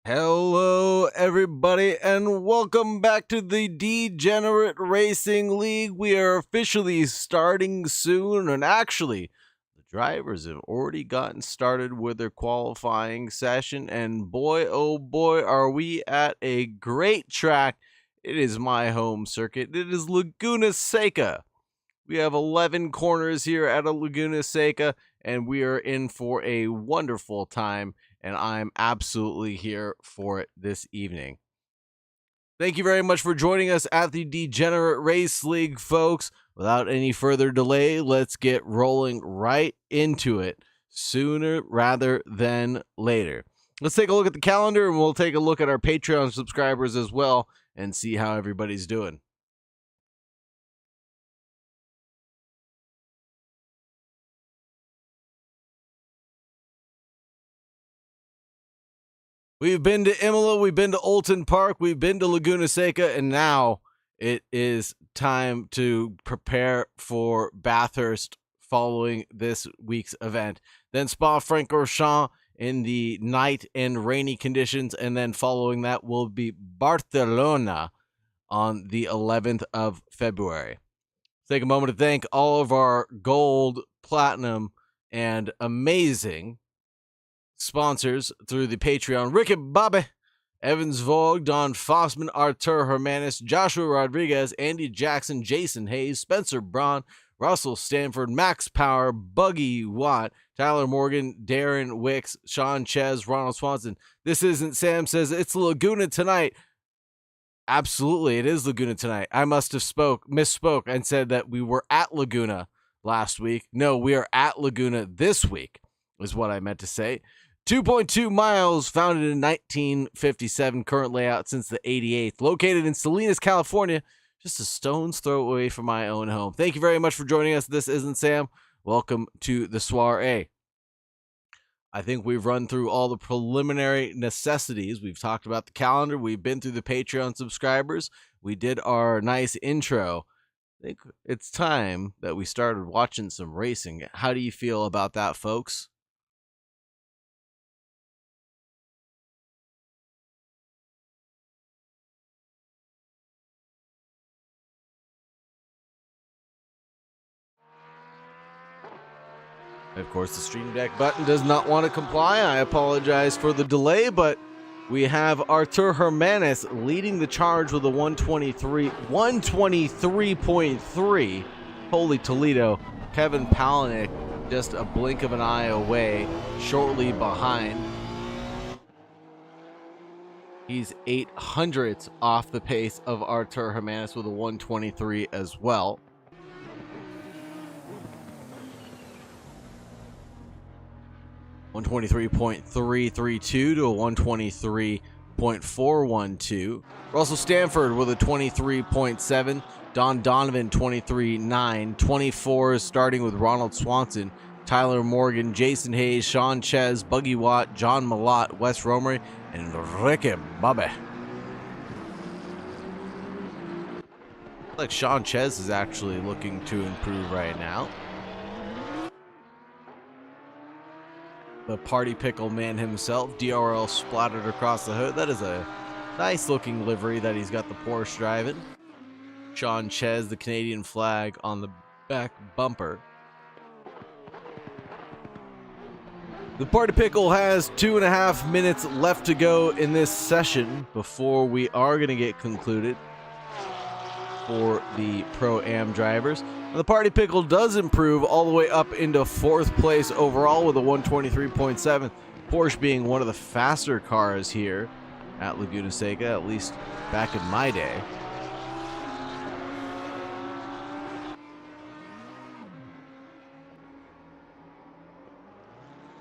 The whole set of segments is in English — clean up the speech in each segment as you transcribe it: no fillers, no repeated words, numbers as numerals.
Hello, everybody, and welcome back to the Degenerate Racing League. We are officially starting soon, and actually, the drivers have already gotten started with their qualifying session, and boy, oh boy, are we at a great track. It is my home circuit. It is Laguna Seca. We have 11 corners here at a Laguna Seca, and we are in for a wonderful time, and I'm absolutely here for it this evening. Thank you very much for joining us at the Degenerate Race League, folks. Without any further delay, let's get rolling right into it sooner rather than later. Let's take a look at the calendar, and we'll take a look at our Patreon subscribers as well and see how everybody's doing. We've been to Imola, we've been to Olton Park, we've been to Laguna Seca, and now it is time to prepare for Bathurst following this week's event. Then Spa-Francorchamps in the night and rainy conditions, and then following that will be Barcelona on the 11th of February. Take a moment to thank all of our gold, platinum, and amazing sponsors through the Patreon: Ricky Bobby, Evans Vogue, Don Fossman, Artur Hermanis, Joshua Rodriguez, Andy Jackson, Jason Hayes, Spencer Braun, Russell Stanford, Max Power, Buggy Watt, Tyler Morgan, Darren Wicks, Sean Ches, Ronald Swanson. This isn't Sam Says It's Laguna tonight. Absolutely, it is Laguna tonight. I must have misspoke and said that we were at Laguna last week. No, we are at Laguna this week, is what I meant to say. 2.2 miles, founded in 1957, current layout since the 88th, located in Salinas, California, just a stone's throw away from my own home. Thank you very much for joining us. This isn't Sam. Welcome to the soiree. I think we've run through all the preliminary necessities. We've talked about the calendar. We've been through the Patreon subscribers. We did our nice intro. I think it's time that we started watching some racing. How do you feel about that, folks? Of course, the Stream Deck button does not want to comply. I apologize for the delay, but we have Artur Hermanis leading the charge with a 123.3. Holy Toledo. Kevin Palaniuk just a blink of an eye away, shortly behind. He's 800ths off the pace of Artur Hermanis with a 123 as well. $123.332 to a 123.412. Russell Stanford with a 23.7. Don Donovan 23.9. 24 starting with Ronald Swanson, Tyler Morgan, Jason Hayes, Sean Ches, Buggy Watt, John Malott, Wes Romery, and Ricky Bobby. Like Sean Ches is actually looking to improve right now. The party pickle man himself, DRL splattered across the hood. That is a nice looking livery that he's got the Porsche driving. Sean Ches, the Canadian flag on the back bumper. The party pickle has 2.5 minutes left to go in this session before we are going to get concluded for the Pro-Am drivers. And the party pickle does improve all the way up into 4th place overall with a 123.7. Porsche being one of the faster cars here at Laguna Seca, at least back in my day.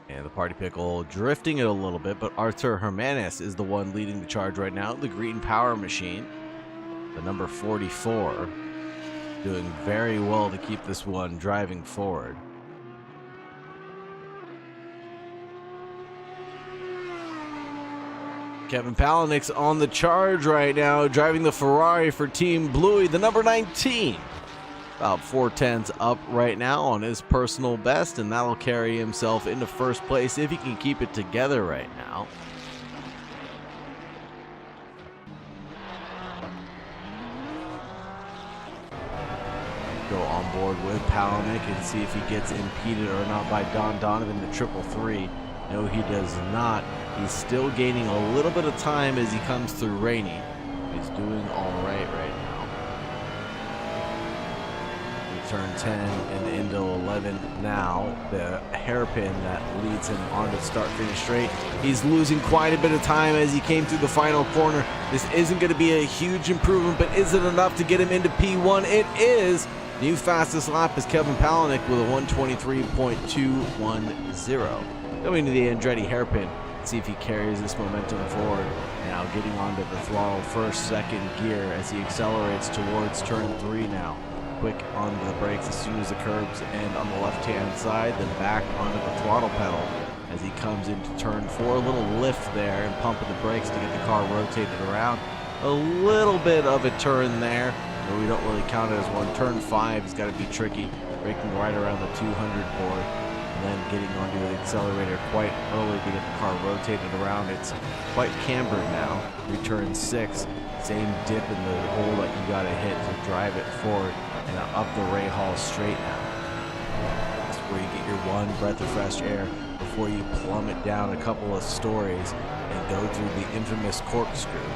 And the party pickle drifting it a little bit, but Artur Hermanis is the one leading the charge right now. The Green Power Machine, the number 44, doing very well to keep this one driving forward. Kevin Palaniuk's on the charge right now, driving the Ferrari for Team Bluey, the number 19. About 4/10 up right now on his personal best, and that'll carry himself into 1st place if he can keep it together right now. Go on board with Palaniuk and see if he gets impeded or not by Don Donovan, the 333. No, he does not. He's still gaining a little bit of time as he comes through Rainey. He's doing all right now. Turn 10 and into 11 now. The hairpin that leads him on to start finish straight. He's losing quite a bit of time as he came through the final corner. This isn't going to be a huge improvement, but is it enough to get him into P1? It is. New fastest lap is Kevin Palaniuk with a 123.210. Going to the Andretti hairpin. See if he carries this momentum forward. Now getting onto the throttle 1st, 2nd gear as he accelerates towards turn 3 now. Quick onto the brakes as soon as the curbs end on the left-hand side, then back onto the throttle pedal as he comes into turn 4. A little lift there and pumping the brakes to get the car rotated around. A little bit of a turn there, but we don't really count it as one. Turn 5 has got to be tricky, braking right around the 200 board, and then getting onto the accelerator quite early to get the car rotated around. It's quite cambered now. Return 6, same dip in the hole that you got to hit to drive it forward. And up the Ray Hall straight now. That's where you get your one breath of fresh air before you plummet down a couple of stories and go through the infamous corkscrew.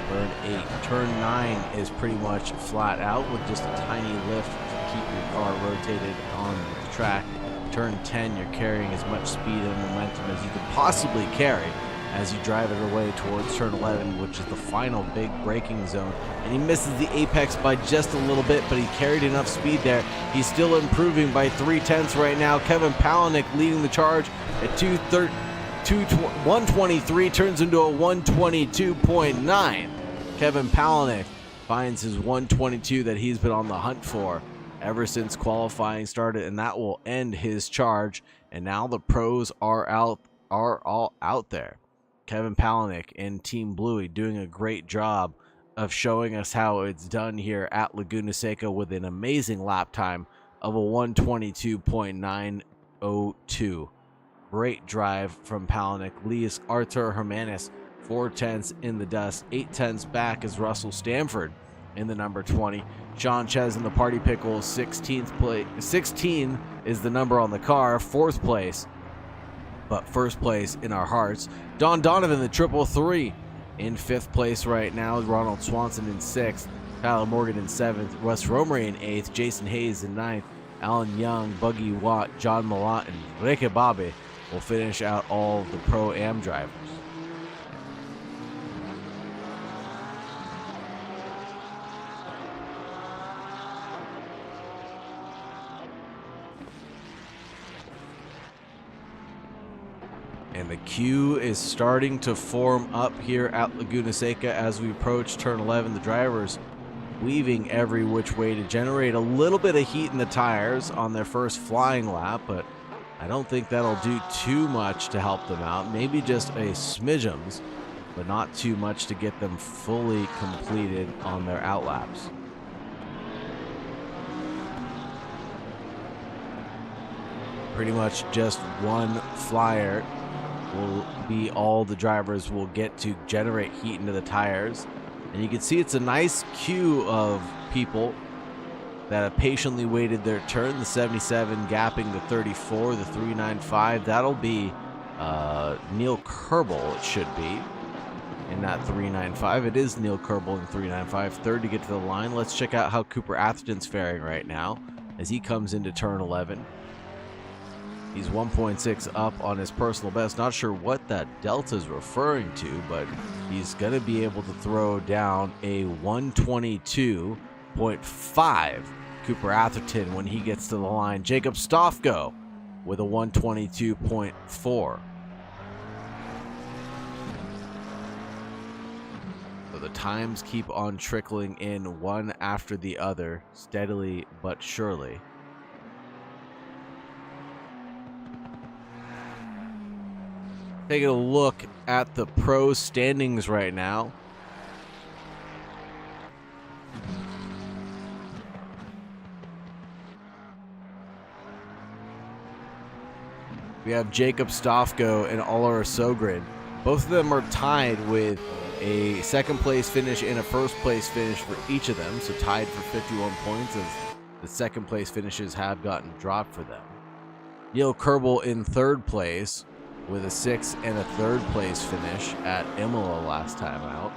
Turn 8. Turn 9 is pretty much flat out with just a tiny lift to keep your car rotated on the track. Turn 10, you're carrying as much speed and momentum as you could possibly carry. as you drive it away towards turn 11, which is the final big braking zone. And he misses the apex by just a little bit, but he carried enough speed there. He's still improving by 0.3 right now. Kevin Palahniuk leading the charge at 123, turns into a 122.9. Kevin Palahniuk finds his 122 that he's been on the hunt for ever since qualifying started, and that will end his charge. And now the pros are all out there. Kevin Palahniuk and Team Bluey doing a great job of showing us how it's done here at Laguna Seca with an amazing lap time of a 122.902. Great drive from Palahniuk. Leaves Artur Hermanis 4/10 in the dust. 8/10 back is Russell Stanford in the number 20. Sean Ches in the Party Pickle, 16th place. 16 is the number on the car, 4th place, but 1st place in our hearts. Don Donovan, the 333, in 5th place right now. Ronald Swanson in 6th. Tyler Morgan in 7th. Russ Romery in 8th. Jason Hayes in 9th. Alan Young, Buggy Watt, John Malott, and Reke Babe will finish out all of the Pro-Am drivers. And the queue is starting to form up here at Laguna Seca as we approach turn 11. The drivers weaving every which way to generate a little bit of heat in the tires on their first flying lap, but I don't think that'll do too much to help them out. Maybe just a smidgems, but not too much to get them fully completed on their outlaps. Pretty much just one flyer will be all the drivers will get to generate heat into the tires. And you can see it's a nice queue of people that have patiently waited their turn. The 77 gapping the 34, the 395. That'll be Neil Kerbel, it should be, in that 395. It is Neil Kerbel in 395. Third to get to the line. Let's check out how Cooper Atherton's faring right now as he comes into turn 11. He's 1.6 up on his personal best. Not sure what that delta is referring to, but he's going to be able to throw down a 122.5 Cooper Atherton when he gets to the line. Jacob Stofko with a 122.4. So the times keep on trickling in one after the other, steadily but surely. Taking a look at the pro standings right now. We have Jacob Stofko and Olar Sogren. Both of them are tied with a second place finish and a first place finish for each of them. So tied for 51 points as the second place finishes have gotten dropped for them. Neil Kerbel in third place with a 6th and a 3rd place finish at Imola last time out.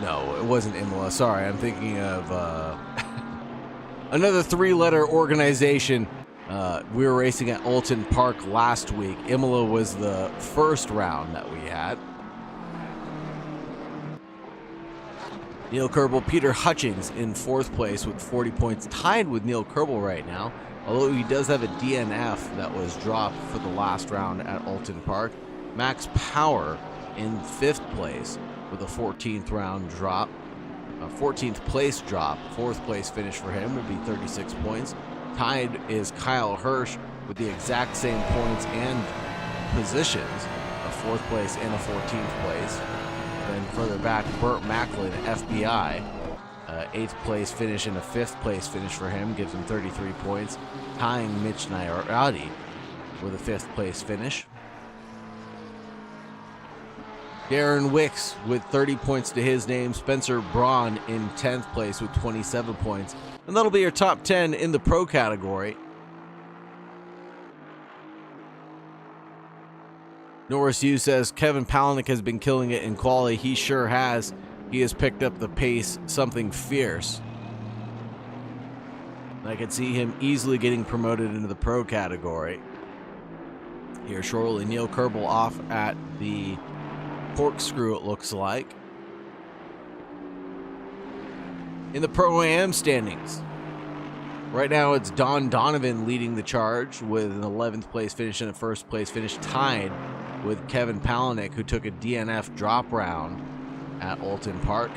No, it wasn't Imola. Sorry, I'm thinking of another 3-letter organization. We were racing at Alton Park last week. Imola was the first round that we had. Neil Kerbel, Peter Hutchings in 4th place with 40 points, tied with Neil Kerbel right now, although he does have a DNF that was dropped for the last round at Alton Park. Max Power in 5th place with a 14th round drop, a 14th place drop. 4th place finish for him would be 36 points. Tied is Kyle Hirsch with the exact same points and positions, a 4th place and a 14th place. Then further back, Burt Macklin, FBI, 8th place finish and a 5th place finish for him, gives him 33 points, tying Mitch Nairati with a 5th place finish. Darren Wicks with 30 points to his name, Spencer Braun in 10th place with 27 points, and that'll be your top 10 in the pro category. Norris Hughes says Kevin Palahniuk has been killing it in quali. He sure has. He has picked up the pace, something fierce. I could see him easily getting promoted into the pro category. Here shortly, Neil Kerbel off at the corkscrew, it looks like. In the Pro-Am standings, right now it's Don Donovan leading the charge with an 11th place finish and a first place finish, tied with Kevin Palaniuk, who took a DNF drop round at Alton Park.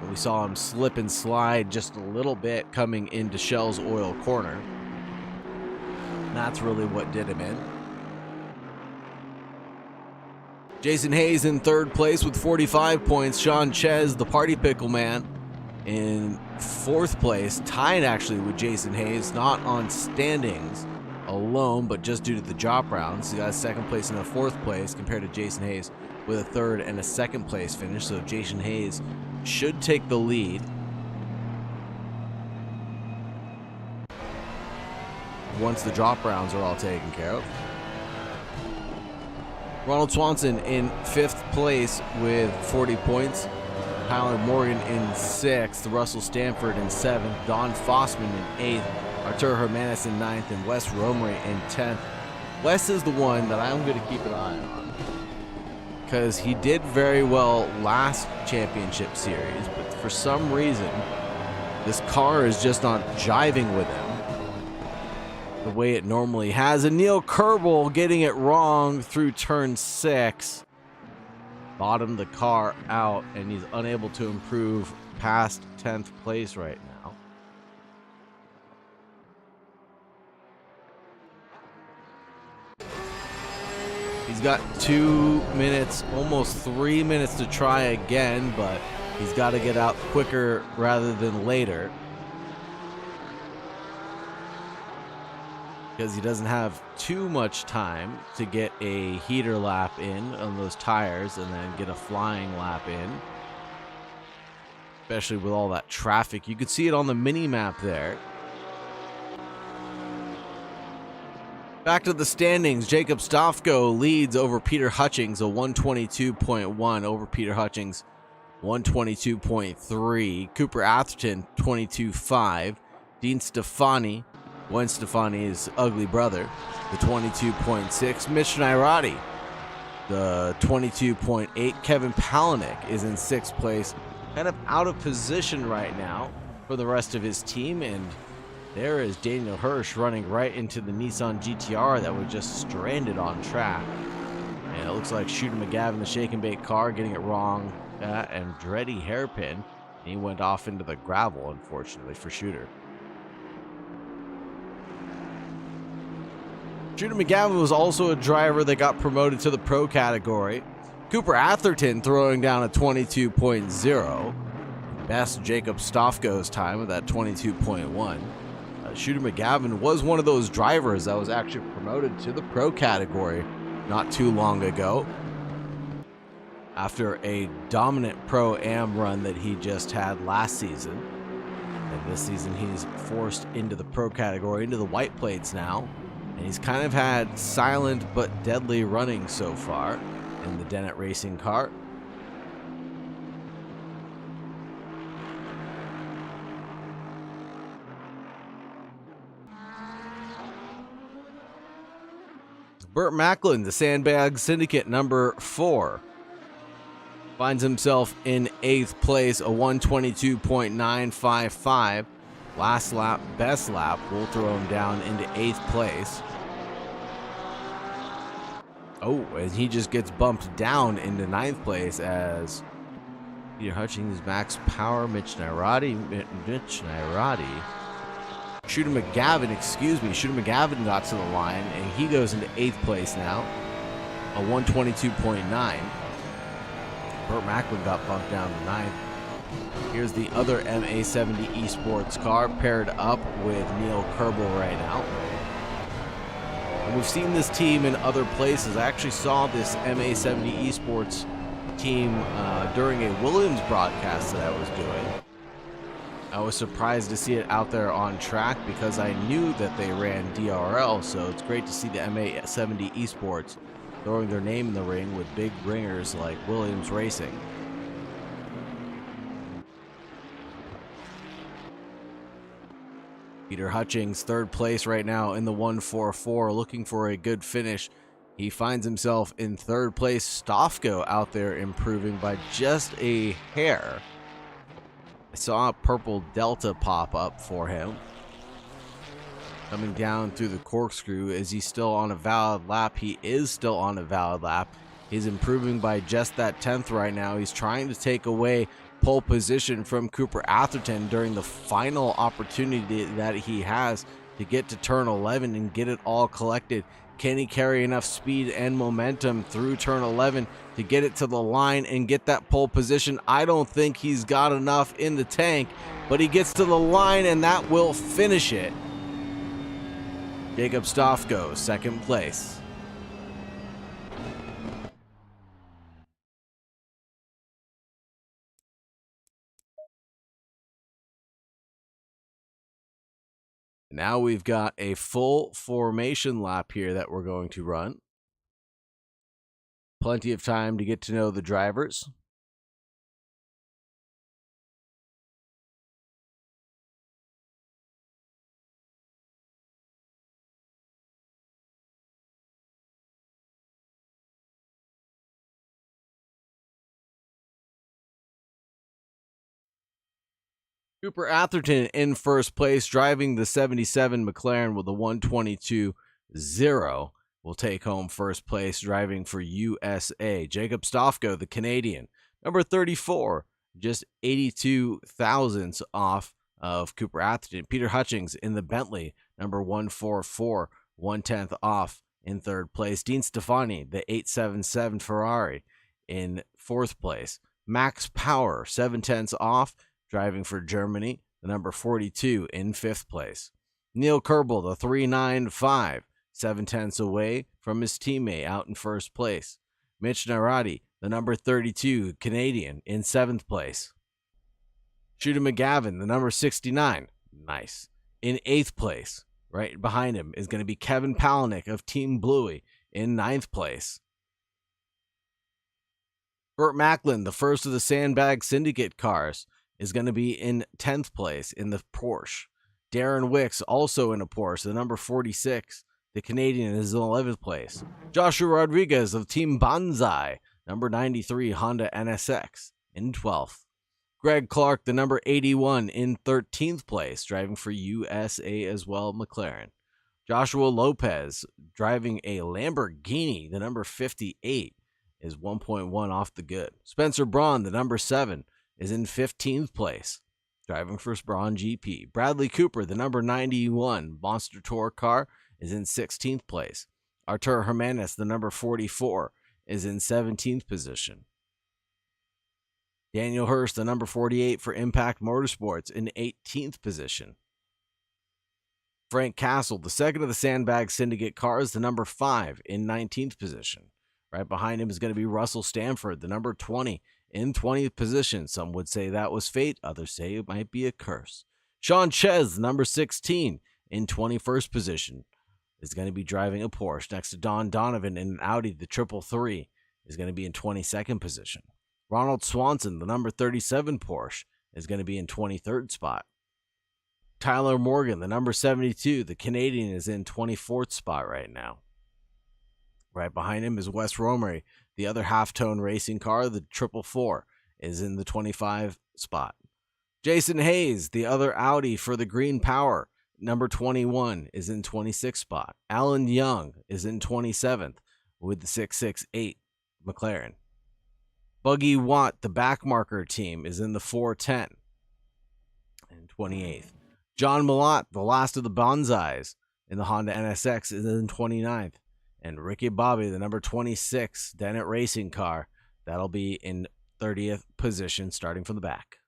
And we saw him slip and slide just a little bit coming into Shell's Oil Corner. And that's really what did him in. Jason Hayes in third place with 45 points. Sean Ches, the party pickle man, in fourth place, tied actually with Jason Hayes, not on standings alone, but just due to the drop rounds. He got a second place and a fourth place compared to Jason Hayes with a third and a second place finish. So Jason Hayes should take the lead. Once the drop rounds are all taken care of. Ronald Swanson in fifth place with 40 points. Tyler Morgan in sixth. Russell Stanford in seventh. Don Fossman in eighth. Artur Hermanis in ninth. And Wes Romery in 10th. Wes is the one that I'm going to keep an eye on, because he did very well last championship series, but for some reason, this car is just not jiving with him the way it normally has. And Neil Kerbel getting it wrong through turn 6. Bottomed the car out, and he's unable to improve past 10th place right now. He's got 2 minutes, almost 3 minutes to try again, but he's got to get out quicker rather than later, because he doesn't have too much time to get a heater lap in on those tires and then get a flying lap in, especially with all that traffic. You could see it on the mini map there. Back to the standings. Jacob Stofko leads over Peter Hutchings, a 122.1 over Peter Hutchings, 122.3. Cooper Atherton, 22.5. Dean Stefani, Gwen Stefani's ugly brother, the 22.6. Mitch Nairati, the 22.8. Kevin Palaniuk is in sixth place, kind of out of position right now for the rest of his team. And there is Daniel Hirsch running right into the Nissan GTR that was just stranded on track. And it looks like Shooter McGavin, the shake and bake car, getting it wrong. And Andretti hairpin. He went off into the gravel, unfortunately, for Shooter. Shooter McGavin was also a driver that got promoted to the pro category. Cooper Atherton throwing down a 22.0. Best Jacob Stofko's time with that 22.1. Shooter McGavin was one of those drivers that was actually promoted to the pro category not too long ago, after a dominant Pro-Am run that he just had last season. And this season he's forced into the pro category, into the white plates now. And he's kind of had silent but deadly running so far in the Dennett Racing car. Burt Macklin, the Sandbag Syndicate number 4, finds himself in 8th place, a 122.955. Last lap, best lap, will throw him down into 8th place. Oh, and he just gets bumped down into 9th place as Peter Hutchings, Max Power, Mitch Nairati. Shooter McGavin got to the line, and he goes into 8th place now, a 122.9. Burt Macklin got bumped down to 9th. Here's the other MA70 Esports car paired up with Neil Kerbel right now. And we've seen this team in other places. I actually saw this MA70 Esports team during a Williams broadcast that I was doing. I was surprised to see it out there on track because I knew that they ran DRL, so it's great to see the MA70 Esports throwing their name in the ring with big ringers like Williams Racing. Peter Hutchings, third place right now in the 144, looking for a good finish. He finds himself in third place. Stofko out there improving by just a hair. I saw a purple Delta pop up for him. Coming down through the corkscrew. Is he still on a valid lap? He is still on a valid lap. He's improving by just that 10th right now. He's trying to take away pole position from Cooper Atherton during the final opportunity that he has to get to turn 11 and get it all collected. Can he carry enough speed and momentum through turn 11 to get it to the line and get that pole position? I don't think he's got enough in the tank, but he gets to the line and that will finish it. Jacob Stofko, second place. Now we've got a full formation lap here that we're going to run. Plenty of time to get to know the drivers. Cooper Atherton in first place, driving the 77 McLaren with a 122.0. Will take home first place, driving for USA. Jacob Stofko, the Canadian, number 34, just 82 thousandths off of Cooper Atherton. Peter Hutchings in the Bentley, number 144, 1/10 off in third place. Dean Stefani, the 877 Ferrari, in fourth place. Max Power, 7/10 off, driving for Germany, the number 42 in fifth place. Neil Kerbel, the 395, 7/10 away from his teammate out in first place. Mitch Narati, the number 32 Canadian, in seventh place. Shooter McGavin, the number 69, nice, in eighth place. Right behind him is going to be Kevin Palaniuk of Team Bluey in ninth place. Burt Macklin, the first of the Sandbag Syndicate cars, is going to be in 10th place in the Porsche. Darren Wicks, also in a Porsche, the number 46. The Canadian is in 11th place. Joshua Rodriguez of Team Banzai, number 93 Honda NSX, in 12th. Greg Clark, the number 81, in 13th place, driving for USA as well, McLaren. Joshua Lopez, driving a Lamborghini, the number 58, is 1.1 off the good. Spencer Braun, the number 7, is in 15th place, driving for Braun GP. Bradley Cooper, the number 91 Monster Tour car, is in 16th place. Artur Jimenez, the number 44, is in 17th position. Daniel Hurst, the number 48 for Impact Motorsports, in 18th position. Frank Castle, the second of the Sandbag Syndicate cars, the number 5 in 19th position. Right behind him is going to be Russell Stanford, the number 20 in 20th position. Some would say that was fate. Others say it might be a curse. Sean Ches, number 16 in 21st position, is going to be driving a Porsche. Next to Don Donovan in an Audi, the 333 is going to be in 22nd position. Ronald Swanson, the number 37 Porsche, is going to be in 23rd spot. Tyler Morgan, the number 72, the Canadian, is in 24th spot right now. Right behind him is Wes Romery, the other half-tone racing car, the 444, is in the 25 spot. Jason Hayes, the other Audi for the Green Power, number 21, is in 26th spot. Alan Young is in 27th with the 668 McLaren. Buggy Watt, the backmarker team, is in the 410 and 28th. John Malott, the last of the Bonsais in the Honda NSX, is in 29th. And Ricky Bobby, the number 26 Dennett racing car, that'll be in 30th position starting from the back.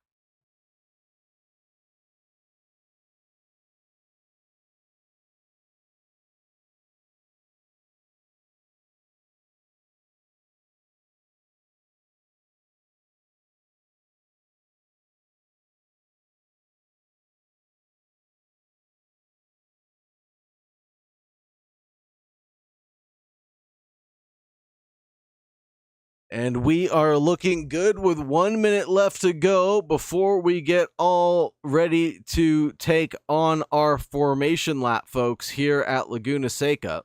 And we are looking good with 1 minute left to go before we get all ready to take on our formation lap, folks, here at Laguna Seca.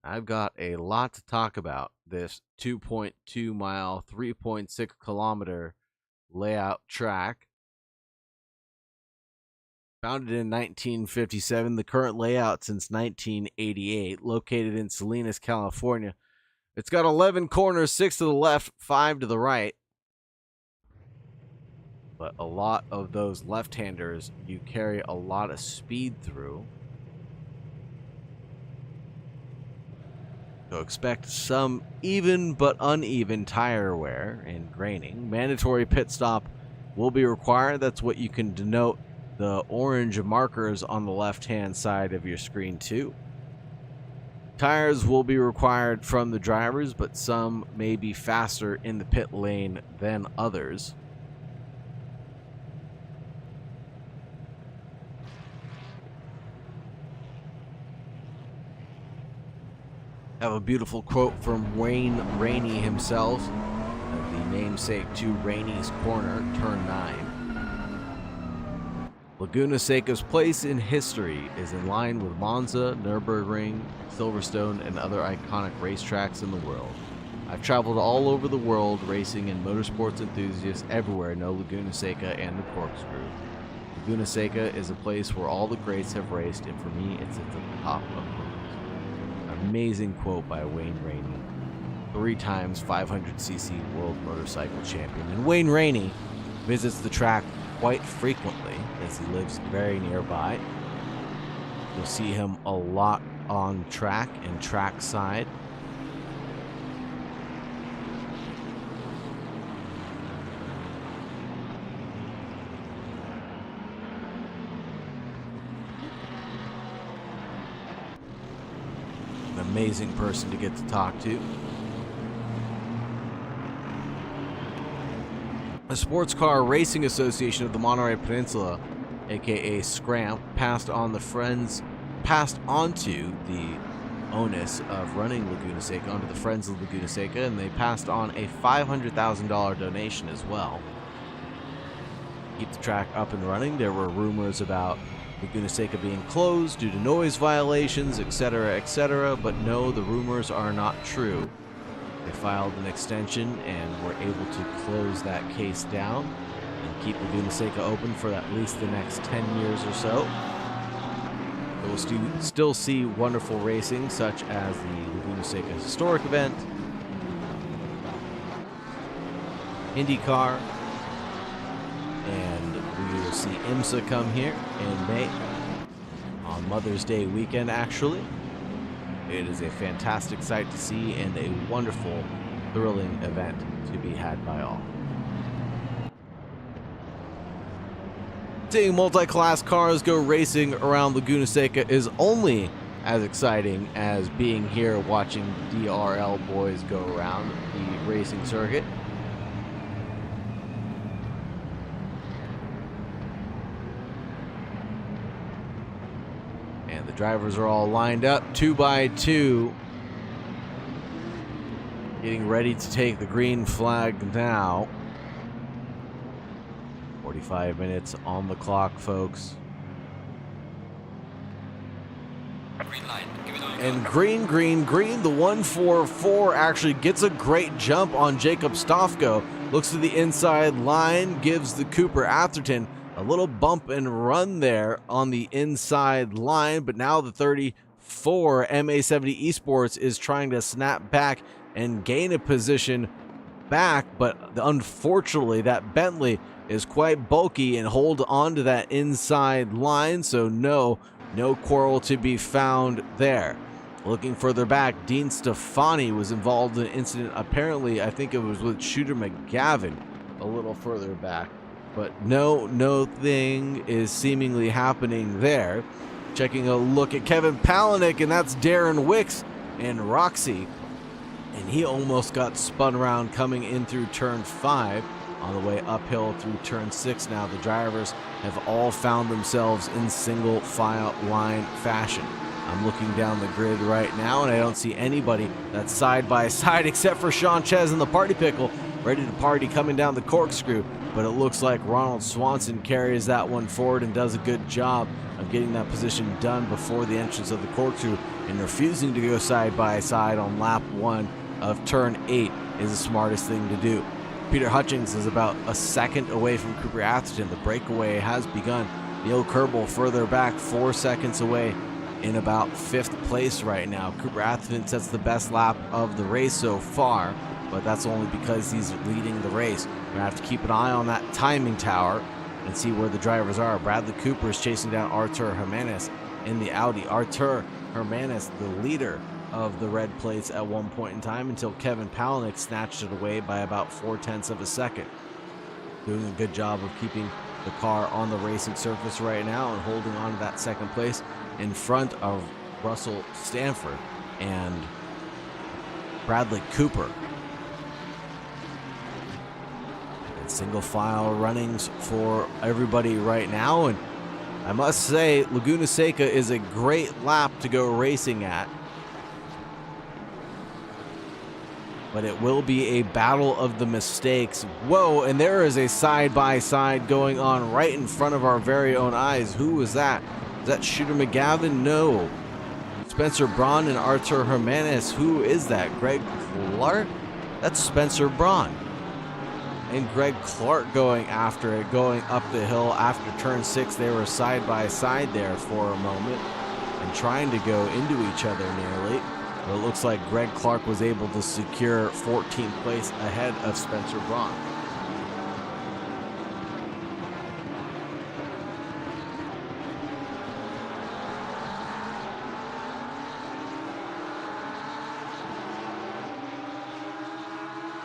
I've got a lot to talk about this 2.2 mile, 3.6 kilometer layout track. Founded in 1957, the current layout since 1988, located in Salinas, California. It's got 11 corners, 6 to the left, 5 to the right. But a lot of those left-handers, you carry a lot of speed through. So expect some even but uneven tire wear and graining. Mandatory pit stop will be required. That's what you can denote the orange markers on the left-hand side of your screen too. Tires will be required from the drivers, but some may be faster in the pit lane than others. I have a beautiful quote from Wayne Rainey himself, the namesake to Rainey's Corner, turn 9. Laguna Seca's place in history is in line with Monza, Nürburgring, Silverstone, and other iconic racetracks in the world. I've traveled all over the world racing, and motorsports enthusiasts everywhere know Laguna Seca and the Corkscrew. Laguna Seca is a place where all the greats have raced, and for me, it sits at the top of the list. Amazing quote by Wayne Rainey, 3 times 500cc world motorcycle champion. And Wayne Rainey visits the track quite frequently as he lives very nearby. You'll see him a lot on track and track side. An amazing person to get to talk to. The Sports Car Racing Association of the Monterey Peninsula, aka SCRAMP, passed on to the onus of running Laguna Seca onto the Friends of Laguna Seca, and they passed on a $500,000 donation as well. Keep the track up and running. There were rumors about Laguna Seca being closed due to noise violations, etc., but no, the rumors are not true. They filed an extension and were able to close that case down and keep Laguna Seca open for at least the next 10 years or so. We'll still see wonderful racing, such as the Laguna Seca Historic event, IndyCar, and we will see IMSA come here in May, on Mother's Day weekend actually. It is a fantastic sight to see and a wonderful, thrilling event to be had by all. Seeing multi-class cars go racing around Laguna Seca is only as exciting as being here watching DRL boys go around the racing circuit. And the drivers are all lined up 2 by 2, getting ready to take the green flag now. 45 minutes on the clock, folks. Green line. Give it on. And green, the 144 actually gets a great jump on Jacob Stofko. Looks to the inside line, gives the Cooper Atherton a little bump and run there on the inside line, but now the 34 MA70 Esports is trying to snap back and gain a position back, but unfortunately that Bentley is quite bulky and hold on to that inside line, so no quarrel to be found there. Looking further back, Dean Stefani was involved in an incident, apparently I think it was with Shooter McGavin a little further back, but no thing is seemingly happening there. Checking a look at Kevin Palaniuk, and that's Darren Wicks and Roxy, and he almost got spun around coming in through turn 5. On the way uphill through turn 6 now, the drivers have all found themselves in single file line fashion. I'm looking down the grid right now, and I don't see anybody that's side by side except for Sean Ches and the Party Pickle, ready to party coming down the corkscrew. But it looks like Ronald Swanson carries that one forward and does a good job of getting that position done before the entrance of the corkscrew, and refusing to go side by side on lap 1 of turn 8 is the smartest thing to do. Peter Hutchings is about a second away from Cooper Atherton. The breakaway has begun. Neil Kerbel further back, 4 seconds away, in about 5th place right now. Cooper Atherton sets the best lap of the race so far, but that's only because he's leading the race. We're gonna have to keep an eye on that timing tower and see where the drivers are. Bradley Cooper is chasing down Artur Jimenez in the Audi. Artur Jimenez, the leader of the red plates at one point in time, until Kevin Palaniuk snatched it away by about 0.4 of a second. Doing a good job of keeping the car on the racing surface right now and holding on to that second place in front of Russell Stanford and Bradley Cooper. And single file runnings for everybody right now, and I must say Laguna Seca is a great lap to go racing at, but it will be a battle of the mistakes. Whoa, and there is a side-by-side going on right in front of our very own eyes. Who was that? Is that Shooter McGavin? No. Spencer Braun and Artur Jimenez. Who is that? Greg Clark? That's Spencer Braun. And Greg Clark going after it, going up the hill after turn 6. They were side-by-side there for a moment and trying to go into each other nearly. But it looks like Greg Clark was able to secure 14th place ahead of Spencer Braun.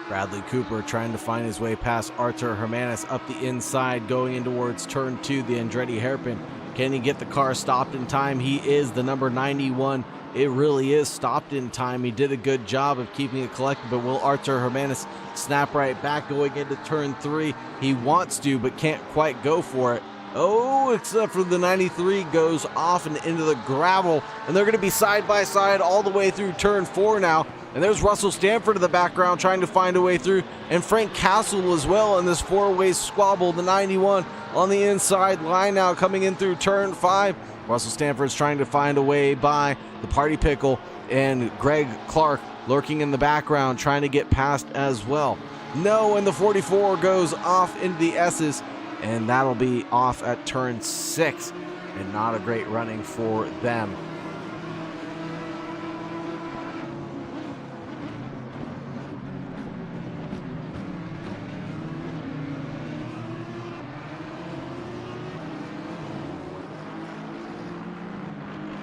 Bradley Cooper trying to find his way past Artur Jimenez up the inside, going in towards turn 2, the Andretti hairpin. Can he get the car stopped in time? He is. The number 91. It really is stopped in time. He did a good job of keeping it collected, but will Artur Jimenez snap right back going into turn 3? He wants to, but can't quite go for it. Oh, except for the 93 goes off and into the gravel, and they're going to be side by side all the way through turn 4 now. And there's Russell Stanford in the background trying to find a way through, and Frank Castle as well in this 4-way squabble. The 91 on the inside line now coming in through turn 5. Russell Stanford's trying to find a way by the Party Pickle, and Greg Clark lurking in the background trying to get past as well. No, and the 44 goes off into the S's, and that'll be off at turn 6, and not a great running for them.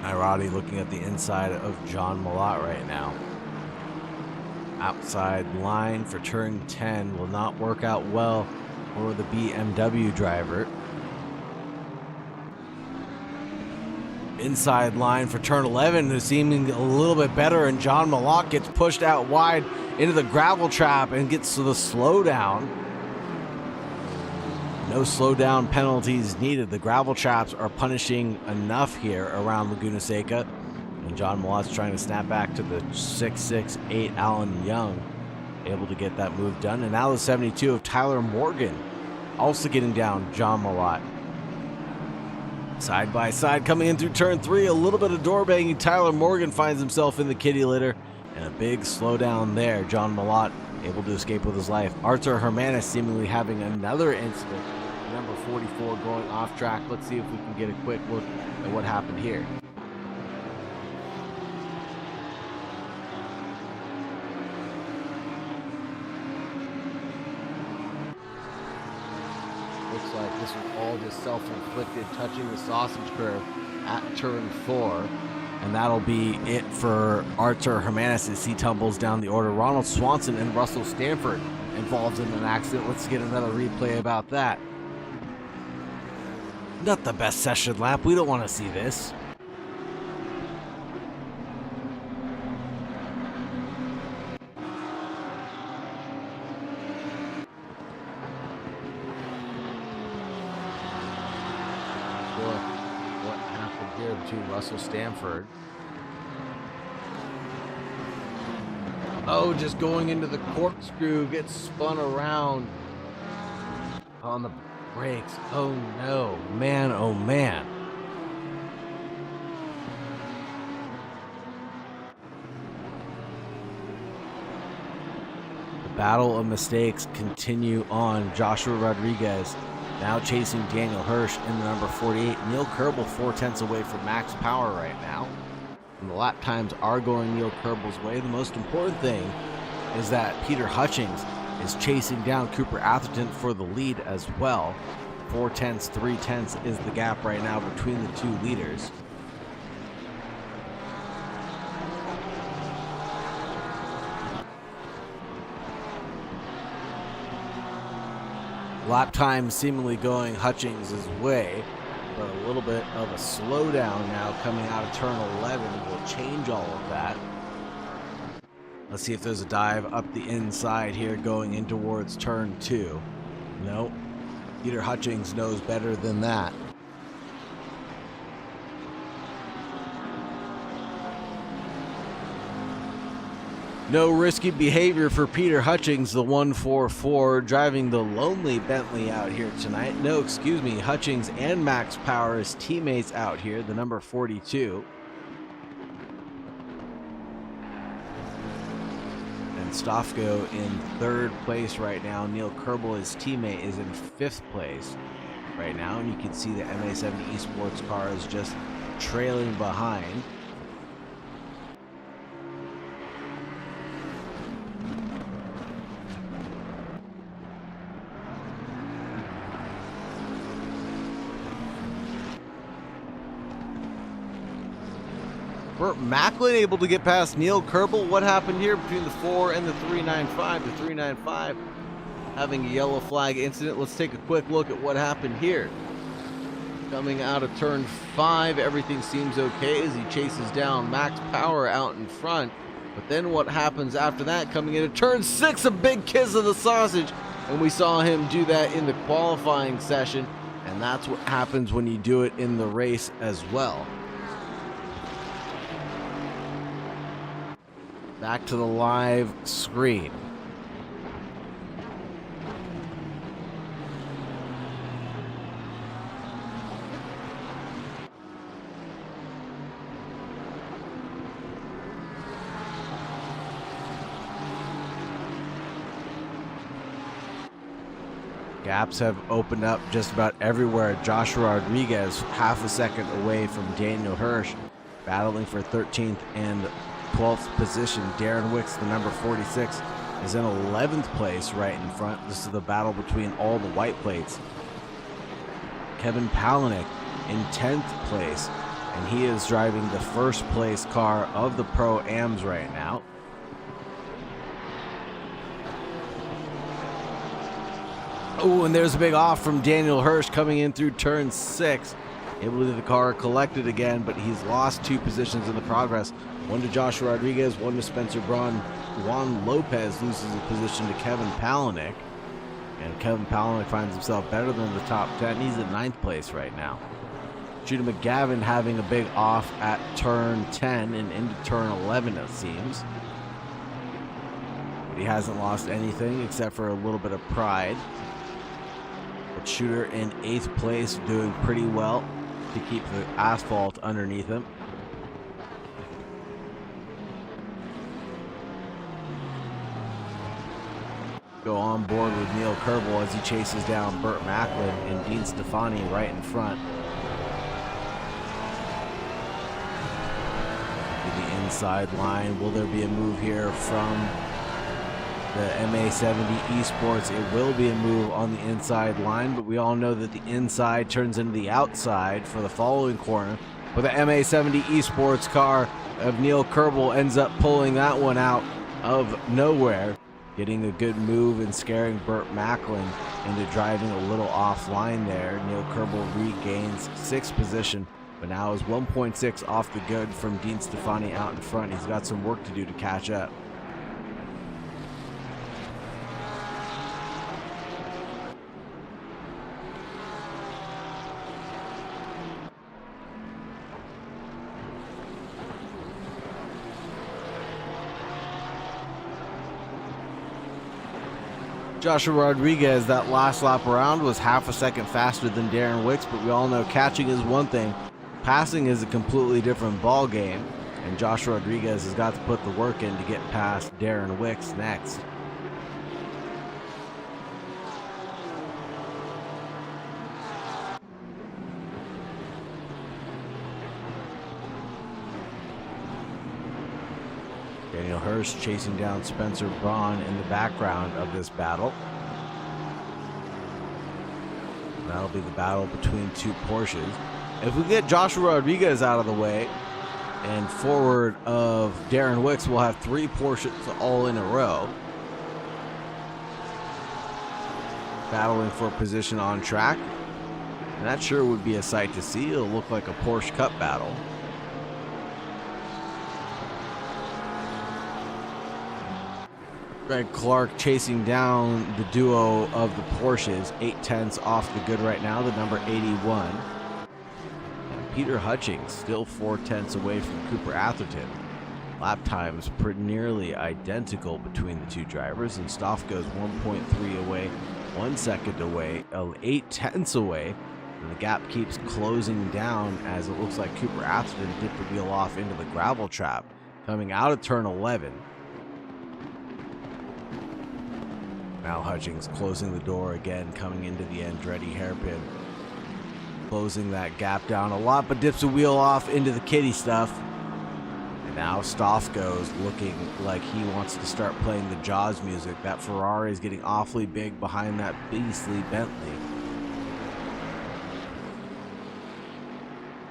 Irati looking at the inside of John Malott right now. Outside line for turn 10 will not work out well for the BMW driver. Inside line for turn 11 is seeming a little bit better, and John Malott gets pushed out wide into the gravel trap and gets to the slowdown. No slowdown penalties needed. The gravel traps are punishing enough here around Laguna Seca. And John Malott's trying to snap back to the 668 Alan Young. Able to get that move done. And now the 72 of Tyler Morgan also getting down John Malott. Side by side coming in through turn 3. A little bit of door banging. Tyler Morgan finds himself in the kitty litter. And a big slowdown there. John Malott able to escape with his life. Artur Jimenez seemingly having another incident. Number 44 going off track. Let's see if we can get a quick look at what happened here. Looks like this was all just self-inflicted, touching the sausage curve at turn 4. And that'll be it for Artur Jimenez as he tumbles down the order. Ronald Swanson and Russell Stanford involved in an accident. Let's get another replay about that. Not the best session lap. We don't want to see this. What happened here? between Russell Stanford. Oh, just going into the corkscrew, gets spun around on the brakes. Oh no, man, oh man. The battle of mistakes continue on. Joshua Rodriguez now chasing Daniel Hirsch in the number 48. Neil Kerbel 4/10 away from max power right now. And the lap times are going Neil Kerbel's way. The most important thing is that Peter Hutchings is chasing down Cooper Atherton for the lead as well. 4/10, 3/10 is the gap right now between the two leaders. Lap time seemingly going Hutchings' way, but a little bit of a slowdown now coming out of turn 11 will change all of that. Let's see if there's a dive up the inside here going in towards turn 2. Nope. Peter Hutchings knows better than that. No risky behavior for Peter Hutchings, the 144, driving the lonely Bentley out here tonight. No, excuse me, Hutchings and Max Power, his teammates out here, the number 42. And Stofko in 3rd place right now. Neil Kerbel, his teammate, is in 5th place right now. And you can see the MA70 Esports car is just trailing behind. Burt Macklin able to get past Neil Kerbel. What happened here between the 4 and the 395? The 395 having a yellow flag incident. Let's take a quick look at what happened here. Coming out of turn 5, everything seems okay as he chases down Max Power out in front. But then what happens after that? Coming into turn 6, a big kiss of the sausage. And we saw him do that in the qualifying session. And that's what happens when you do it in the race as well. Back to the live screen. Gaps have opened up just about everywhere. Joshua Rodriguez half a second away from Daniel Hirsch, battling for 13th and 12th position. Darren Wicks, the number 46, is in 11th place right in front. This is the battle between all the white plates. Kevin Palaniuk in 10th place, and he is driving the first place car of the Pro-Ams right now. Oh, and there's a big off from Daniel Hirsch coming in through turn 6. Able to get the car collected again, but he's lost 2 positions in the progress. One to Joshua Rodriguez, one to Spencer Braun. Juan Lopez loses a position to Kevin Palaniuk. And Kevin Palaniuk finds himself better than the top 10. He's in 9th place right now. Judah McGavin having a big off at turn 10 and into turn 11, it seems. But he hasn't lost anything except for a little bit of pride. But Shooter in 8th place, doing pretty well to keep the asphalt underneath him. Go on board with Neil Kerbel as he chases down Burt Macklin and Dean Stefani right in front. To the inside line. Will there be a move here from the MA70 Esports? It will be a move on the inside line, but we all know that the inside turns into the outside for the following corner. But the MA70 Esports car of Neil Kerbel ends up pulling that one out of nowhere, getting a good move and scaring Burt Macklin into driving a little offline there. Neil Kerbel regains 6th position, but now is 1.6 off the good from Dean Stefani out in front. He's got some work to do to catch up. Joshua Rodriguez, that last lap around, was half a second faster than Darren Wicks, but we all know catching is one thing. Passing is a completely different ball game, and Joshua Rodriguez has got to put the work in to get past Darren Wicks next. Daniel Hurst chasing down Spencer Braun in the background of this battle. That'll be the battle between two Porsches. If we get Joshua Rodriguez out of the way and forward of Darren Wicks, we'll have 3 Porsches all in a row, battling for position on track. And that sure would be a sight to see. It'll look like a Porsche Cup battle. Greg Clark chasing down the duo of the Porsches, 8/10 off the good right now, the number 81. And Peter Hutchings still 4/10 away from Cooper Atherton. Lap times nearly identical between the two drivers, and Stoff goes 1.3 away, 1 second away, 8/10 away, and the gap keeps closing down as it looks like Cooper Atherton dipped the wheel off into the gravel trap coming out of turn 11. Now Hutchings closing the door again, coming into the Andretti hairpin. Closing that gap down a lot, but dips the wheel off into the kitty stuff. And now Stoff goes looking like he wants to start playing the Jaws music. That Ferrari is getting awfully big behind that beastly Bentley.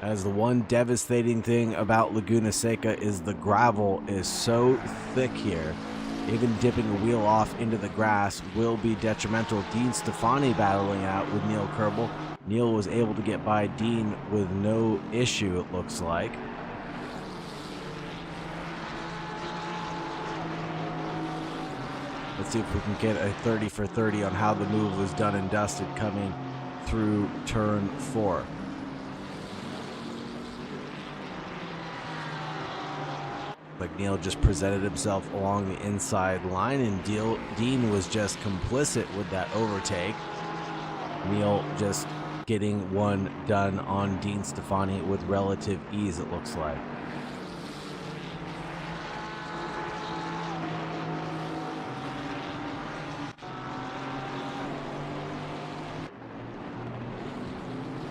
As the one devastating thing about Laguna Seca is the gravel is so thick here. Even dipping a wheel off into the grass will be detrimental. Dean Stefani battling out with Neil Kerbel. Neil was able to get by Dean with no issue, it looks like. Let's see if we can get a 30 for 30 on how the move was done and dusted coming through turn 4. Like Neil just presented himself along the inside line, and Dean was just complicit with that overtake. Neil just getting one done on Dean Stefani with relative ease, it looks like.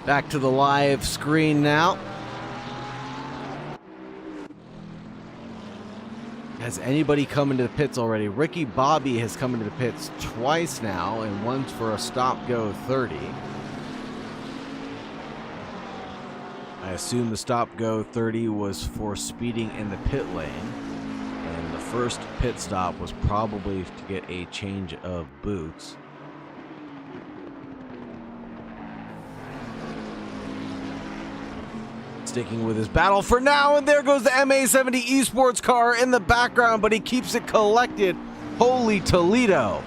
Back to the live screen now. Has anybody come into the pits already? Ricky Bobby has come into the pits twice now, and once for a stop-go 30. I assume the stop-go 30 was for speeding in the pit lane, and the first pit stop was probably to get a change of boots. Sticking with his battle for now, and there goes the MA70 Esports car in the background, but he keeps it collected. Holy Toledo.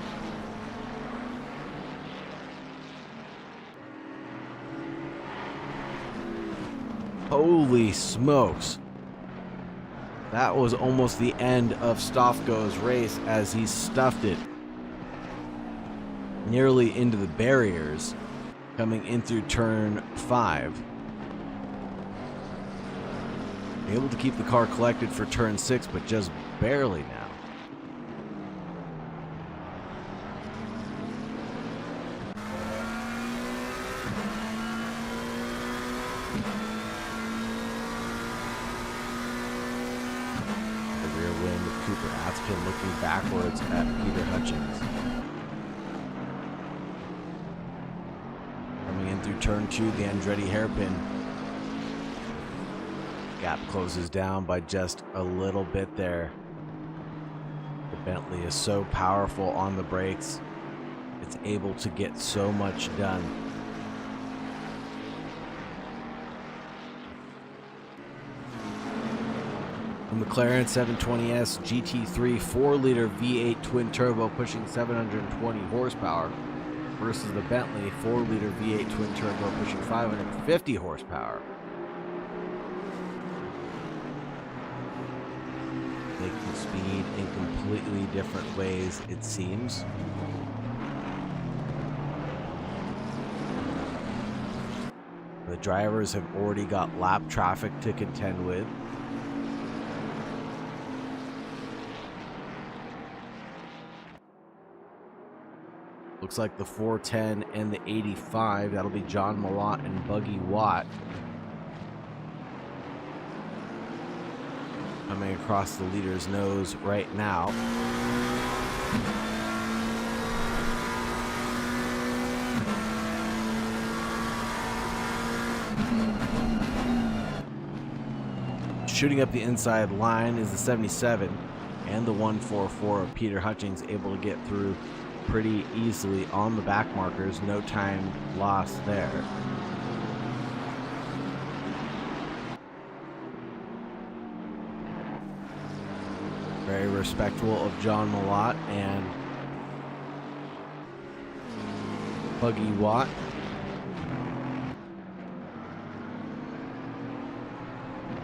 Holy smokes. That was almost the end of Stoffgo's race as he stuffed it nearly into the barriers coming in through turn 5. Able to keep the car collected for turn 6, but just barely now. The rear wing with Cooper Atherton looking backwards at Peter Hutchings. Coming in through turn 2, the Andretti hairpin. Gap closes down by just a little bit there. The Bentley is so powerful on the brakes. It's able to get so much done. The McLaren 720S GT3 4-liter V8 twin turbo pushing 720 horsepower versus the Bentley 4-liter V8 twin turbo pushing 550 horsepower. Making speed in completely different ways, it seems. The drivers have already got lap traffic to contend with. Looks like the 410 and the 85, that'll be John Malott and Buggy Watt. Coming across the leader's nose right now. Shooting up the inside line is the 77 and the 144 of Peter Hutchings, able to get through pretty easily on the back markers. No time lost there. Very respectful of John Malott and Buggy Watt.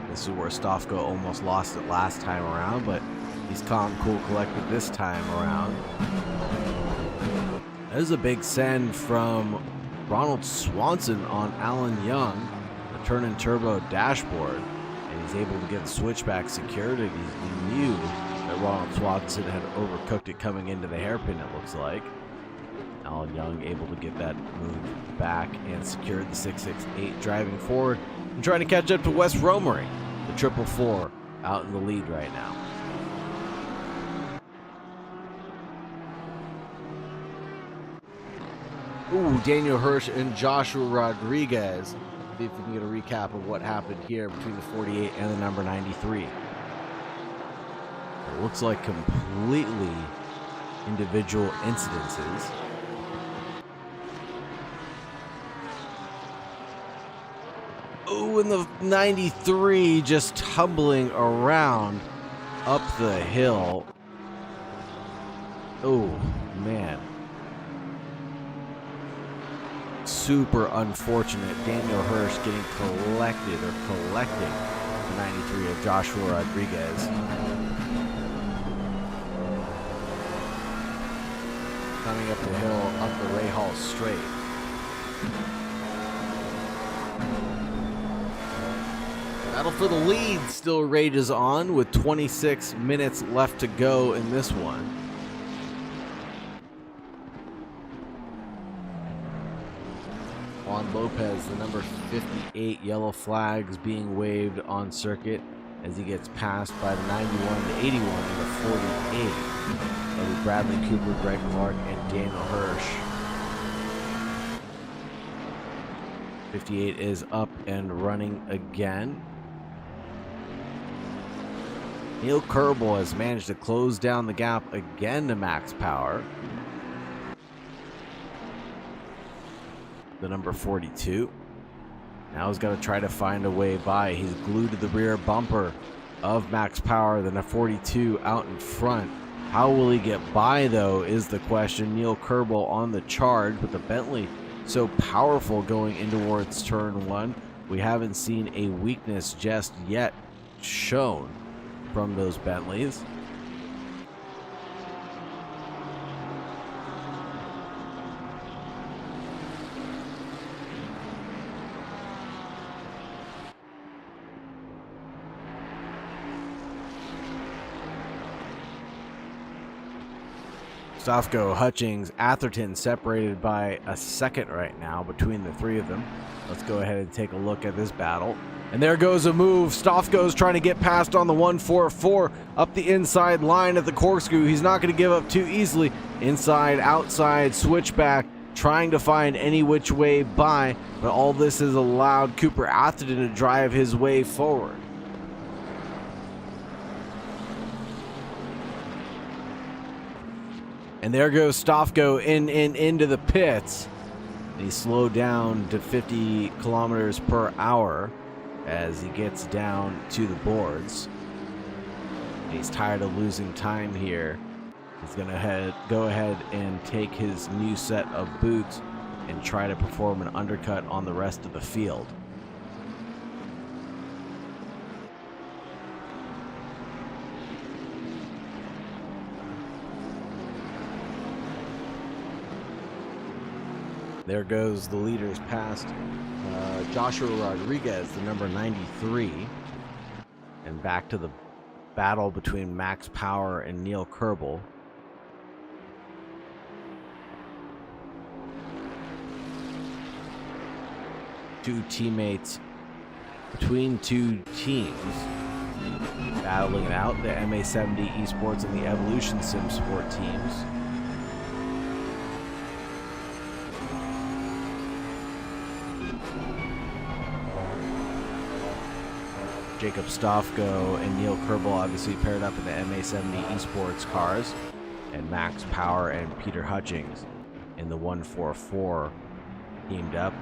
This is where Stofko almost lost it last time around, but he's calm, cool, collected this time around. That is a big send from Ronald Swanson on Alan Young, the turn-in turbo dashboard, and he's able to get the switchback secured. And he knew that Ronald Swanson had overcooked it coming into the hairpin, it looks like. Alan Young able to get that move back and secured the 668, driving forward and trying to catch up to Wes Romery, the 444, out in the lead right now. Ooh, Daniel Hirsch and Joshua Rodriguez. See if we can get a recap of what happened here between the 48 and the number 93. It looks like completely individual incidences. Ooh, and the 93 just tumbling around up the hill. Oh, man. Super unfortunate. Daniel Hirsch getting collecting the 93 of Joshua Rodriguez. Coming up the hill, up the Ray Hall straight. Battle for the lead still rages on with 26 minutes left to go in this one. Juan Lopez, the number 58, yellow flags being waved on circuit as he gets passed by the 91, the 81, and the 48. That'll be Bradley Cooper, Greg Clark, and Daniel Hirsch. 58 is up and running again. Neil Kerbel has managed to close down the gap again to Max Power. The number 42. Now he's got to try to find a way by. He's glued to the rear bumper of Max Power, then a 42 out in front. How will he get by, though, is the question. Neil Kerbel on the charge, but the Bentley so powerful going in towards turn one. We haven't seen a weakness just yet shown from those Bentleys. Stofko, Hutchings, Atherton separated by a second right now between the three of them. Let's go ahead and take a look at this battle. And there goes a move. Stofko's trying to get past on the 144 up the inside line at the corkscrew. He's not going to give up too easily. Inside, outside, switchback, trying to find any which way by, but all this has allowed Cooper Atherton to drive his way forward. And there goes Stofko into the pits. And he slowed down to 50 kilometers per hour as he gets down to the boards. He's tired of losing time here. He's going to go ahead and take his new set of boots and try to perform an undercut on the rest of the field. There goes the leaders past Joshua Rodriguez, the number 93. And back to the battle between Max Power and Neil Kerbel. Two teammates between two teams battling it out, the MA70 Esports and the Evolution Sim Sport teams. Jacob Stofko and Neil Kerbel obviously paired up in the MA70 Esports cars, and Max Power and Peter Hutchings in the 144 teamed up.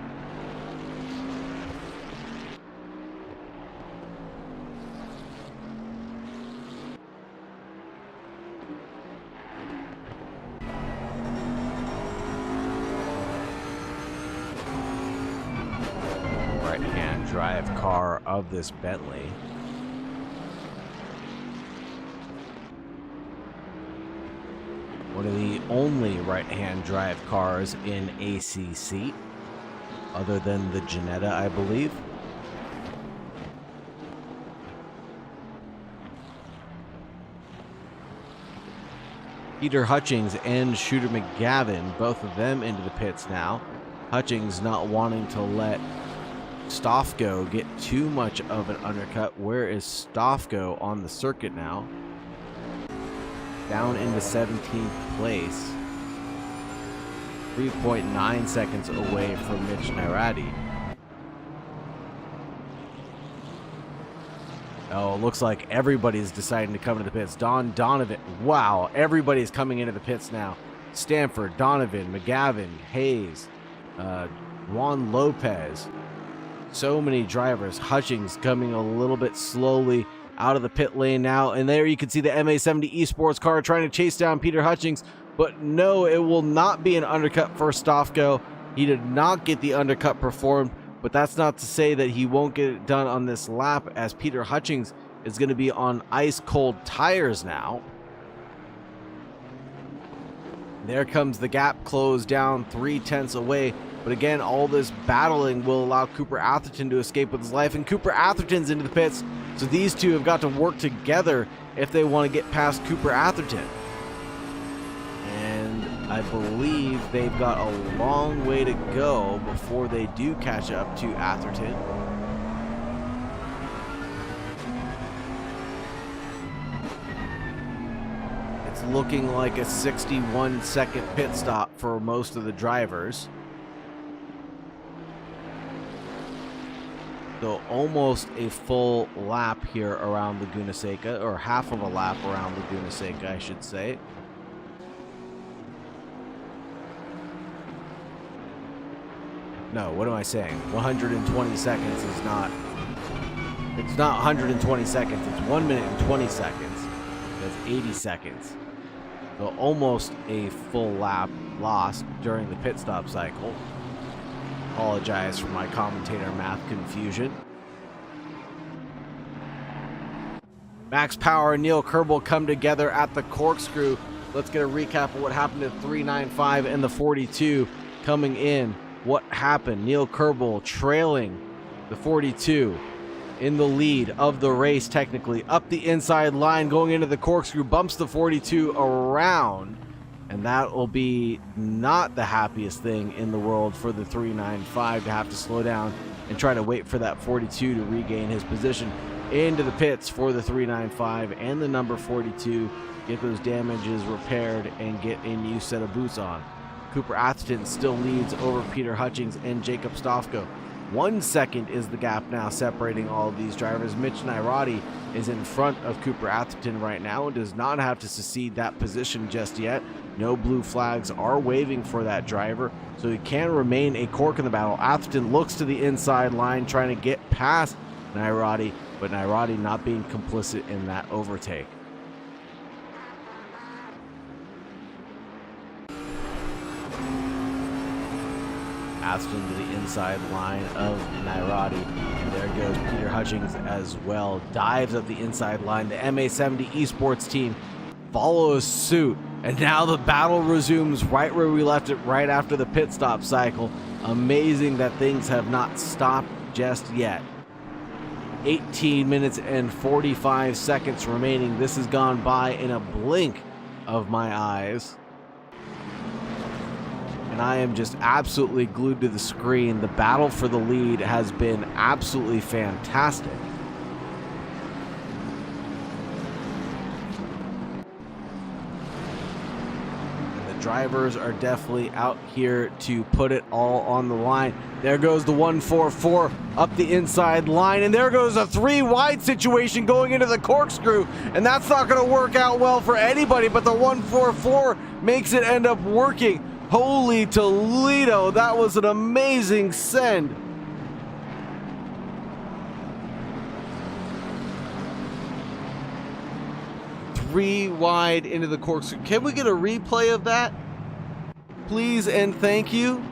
Right-hand drive car of this Bentley. One of the only right-hand drive cars in ACC, other than the Janetta, I believe. Peter Hutchings and Shooter McGavin, both of them into the pits now. Hutchings not wanting to let Stofko get too much of an undercut. Where is Stofko on the circuit now? Down into 17th place. 3.9 seconds away from Mitch Nairati. Oh, it looks like everybody's deciding to come to the pits. Don Donovan. Wow, everybody's coming into the pits now. Stanford, Donovan, McGavin, Hayes, Juan Lopez. So many drivers. Hutchings coming a little bit slowly out of the pit lane now. And there you can see the MA70 Esports car trying to chase down Peter Hutchings. But no, it will not be an undercut for Stofko. He did not get the undercut performed. But that's not to say that he won't get it done on this lap, as Peter Hutchings is going to be on ice-cold tires now. There comes the gap closed down 3/10 away. But again, all this battling will allow Cooper Atherton to escape with his life. And Cooper Atherton's into the pits. So these two have got to work together if they want to get past Cooper Atherton. And I believe they've got a long way to go before they do catch up to Atherton. It's looking like a 61-second pit stop for most of the drivers. So almost a full lap here around Laguna Seca, or half of a lap around Laguna Seca, I should say. No, what am I saying? 120 seconds is not... It's not 120 seconds. It's 1 minute and 20 seconds. That's 80 seconds. So almost a full lap lost during the pit stop cycle. Apologize for my commentator math confusion. Max Power and Neil Kerbel come together at the corkscrew. Let's get a recap of what happened to 395 and the 42 coming in. What happened? Neil Kerbel trailing the 42 in the lead of the race, technically up the inside line, going into the corkscrew, bumps the 42 around. And that will be not the happiest thing in the world for the 395 to have to slow down and try to wait for that 42 to regain his position. Into the pits for the 395 and the number 42. Get those damages repaired and get a new set of boots on. Cooper Atherton still leads over Peter Hutchings and Jacob Stofko. 1 second is the gap now separating all of these drivers. Mitch Nairati is in front of Cooper Atherton right now and does not have to secede that position just yet. No blue flags are waving for that driver, so he can remain a cork in the battle. Atherton looks to the inside line trying to get past Nairati, but Nairati not being complicit in that overtake. Atherton to the inside line of Nairati. And there goes Peter Hutchings as well. Dives up the inside line. The MA70 Esports team follows suit. And now the battle resumes right where we left it, right after the pit stop cycle. Amazing that things have not stopped just yet. 18 minutes and 45 seconds remaining. This has gone by in a blink of my eyes. And I am just absolutely glued to the screen. The battle for the lead has been absolutely fantastic. Drivers are definitely out here to put it all on the line. There goes the 144 up the inside line, and there goes a 3 wide situation going into the corkscrew, and that's not going to work out well for anybody, but the 144 makes it end up working. Holy Toledo, that was an amazing send. Three wide into the corkscrew. Can we get a replay of that? Please and thank you.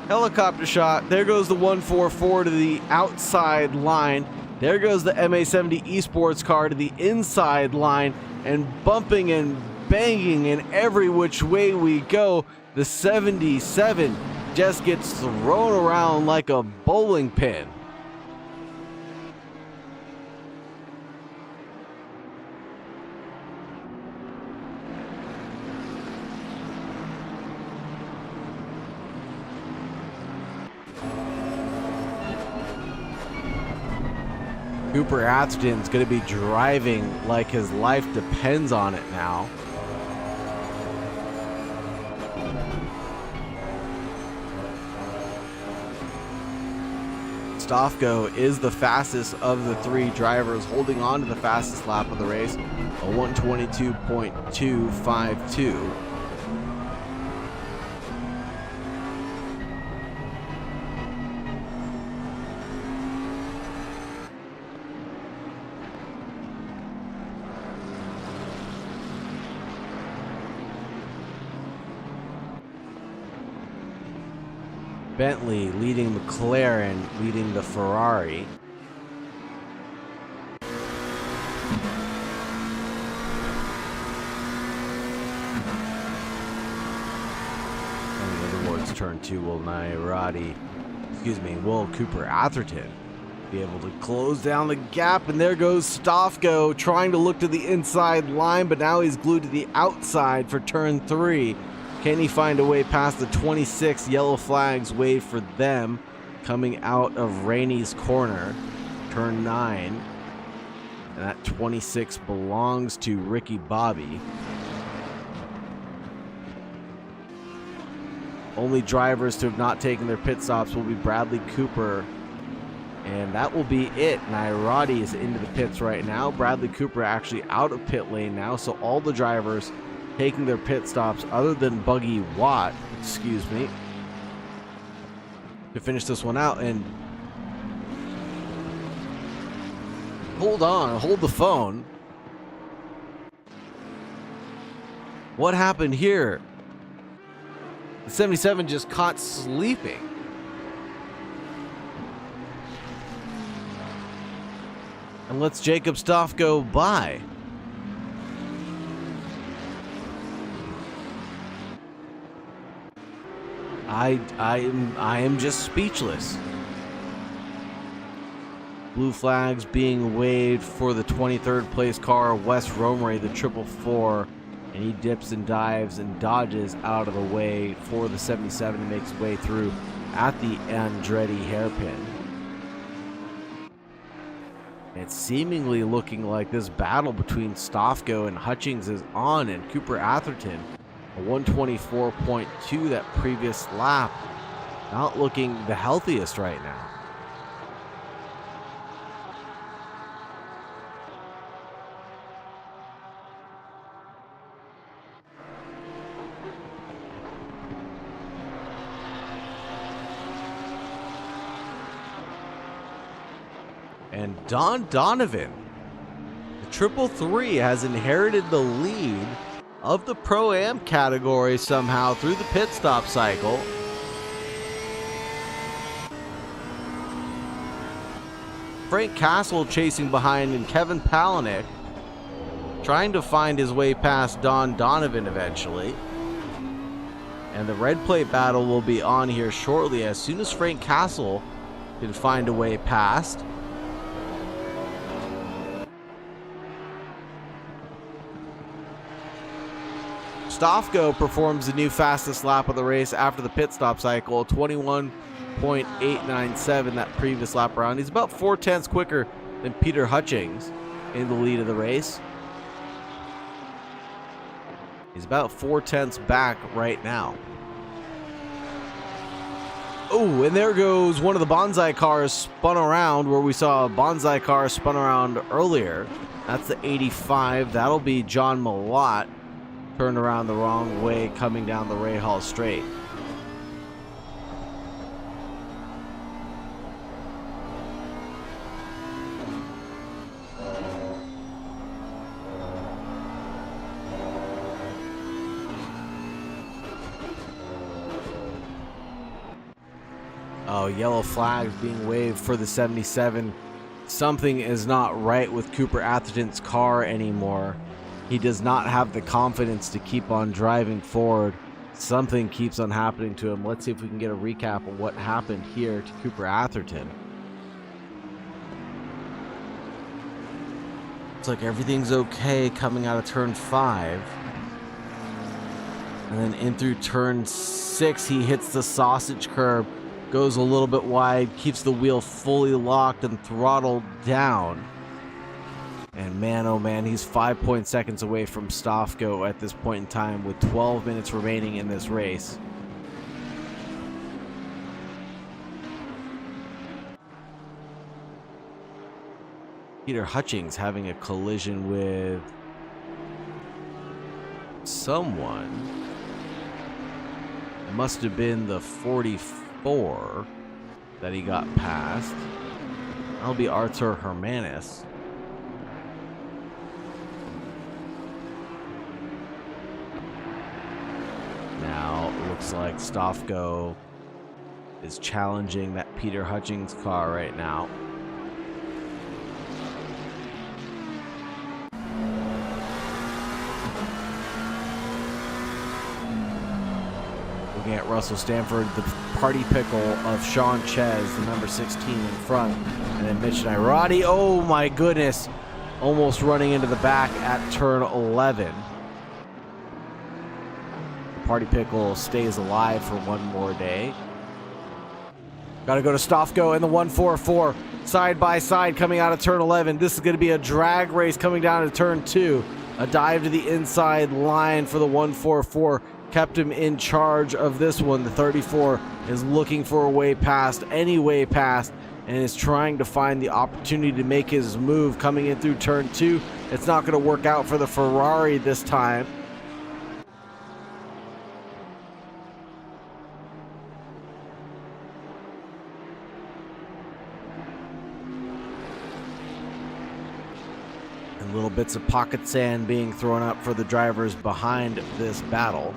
Helicopter shot. There goes the 144 to the outside line. There goes the MA70 esports car to the inside line, and bumping and banging in every which way we go. The 77 just gets thrown around like a bowling pin. Cooper Atherton's going to be driving like his life depends on it now. Stofko is the fastest of the three drivers, holding on to the fastest lap of the race, a 122.252. Bentley leading McLaren, leading the Ferrari. And towards turn 2, will Cooper Atherton be able to close down the gap? And there goes Stofko trying to look to the inside line, but now he's glued to the outside for turn 3. Can he find a way past the 26? Yellow flags wave for them coming out of Rainey's corner. Turn 9. And that 26 belongs to Ricky Bobby. Only drivers to have not taken their pit stops will be Bradley Cooper. And that will be it. Nairati is into the pits right now. Bradley Cooper actually out of pit lane now. So all the drivers taking their pit stops other than Buggy Watt, to finish this one out. And hold the phone. What happened here? The 77 just caught sleeping. And lets Jacob Stofko by. I am just speechless. Blue flags being waved for the 23rd place car, Wes Romery, the 444, and he dips and dives and dodges out of the way for the 77 and makes way through at the Andretti hairpin. It's seemingly looking like this battle between Stofko and Hutchings is on, and Cooper Atherton, a 124.2 that previous lap, not looking the healthiest right now. And Don Donovan, the 333, has inherited the lead of the Pro-Am category somehow through the pit stop cycle. Frank Castle chasing behind, and Kevin Palaniuk trying to find his way past Don Donovan eventually. And the red plate battle will be on here shortly as soon as Frank Castle can find a way past. Stofko performs the new fastest lap of the race after the pit stop cycle, 21.897 that previous lap round. He's about 4/10 quicker than Peter Hutchings in the lead of the race. He's about 4/10 back right now. Oh, and there goes one of the bonsai cars spun around where we saw a bonsai car spun around earlier. That's the 85. That'll be John Malott. Turned around the wrong way coming down the Ray Hall straight. Oh, yellow flags being waved for the 77. Something is not right with Cooper Atherton's car anymore. He does not have the confidence to keep on driving forward. Something keeps on happening to him. Let's see if we can get a recap of what happened here to Cooper Atherton. Looks like everything's okay coming out of turn 5. And then in through turn 6, he hits the sausage curb, goes a little bit wide, keeps the wheel fully locked and throttled down. And man, oh man, he's 5 seconds away from Stofko at this point in time with 12 minutes remaining in this race. Peter Hutchings having a collision with someone. It must have been the 44 that he got past. That'll be Artur Hermanis. Now it looks like Stofko is challenging that Peter Hutchings car right now. Looking at Russell Stanford, the party pickle of Sean Ches, the number 16 in front, and then Mitch Nairati. Oh my goodness, almost running into the back at turn 11. Party Pickle stays alive for one more day. Got to go to Stofko and the 144 side by side coming out of turn 11. This is going to be a drag race coming down to turn 2. A dive to the inside line for the 144 kept him in charge of this one. The 34 is looking for a way past, any way past, and is trying to find the opportunity to make his move coming in through turn 2. It's not going to work out for the Ferrari this time. Little bits of pocket sand being thrown up for the drivers behind this battle.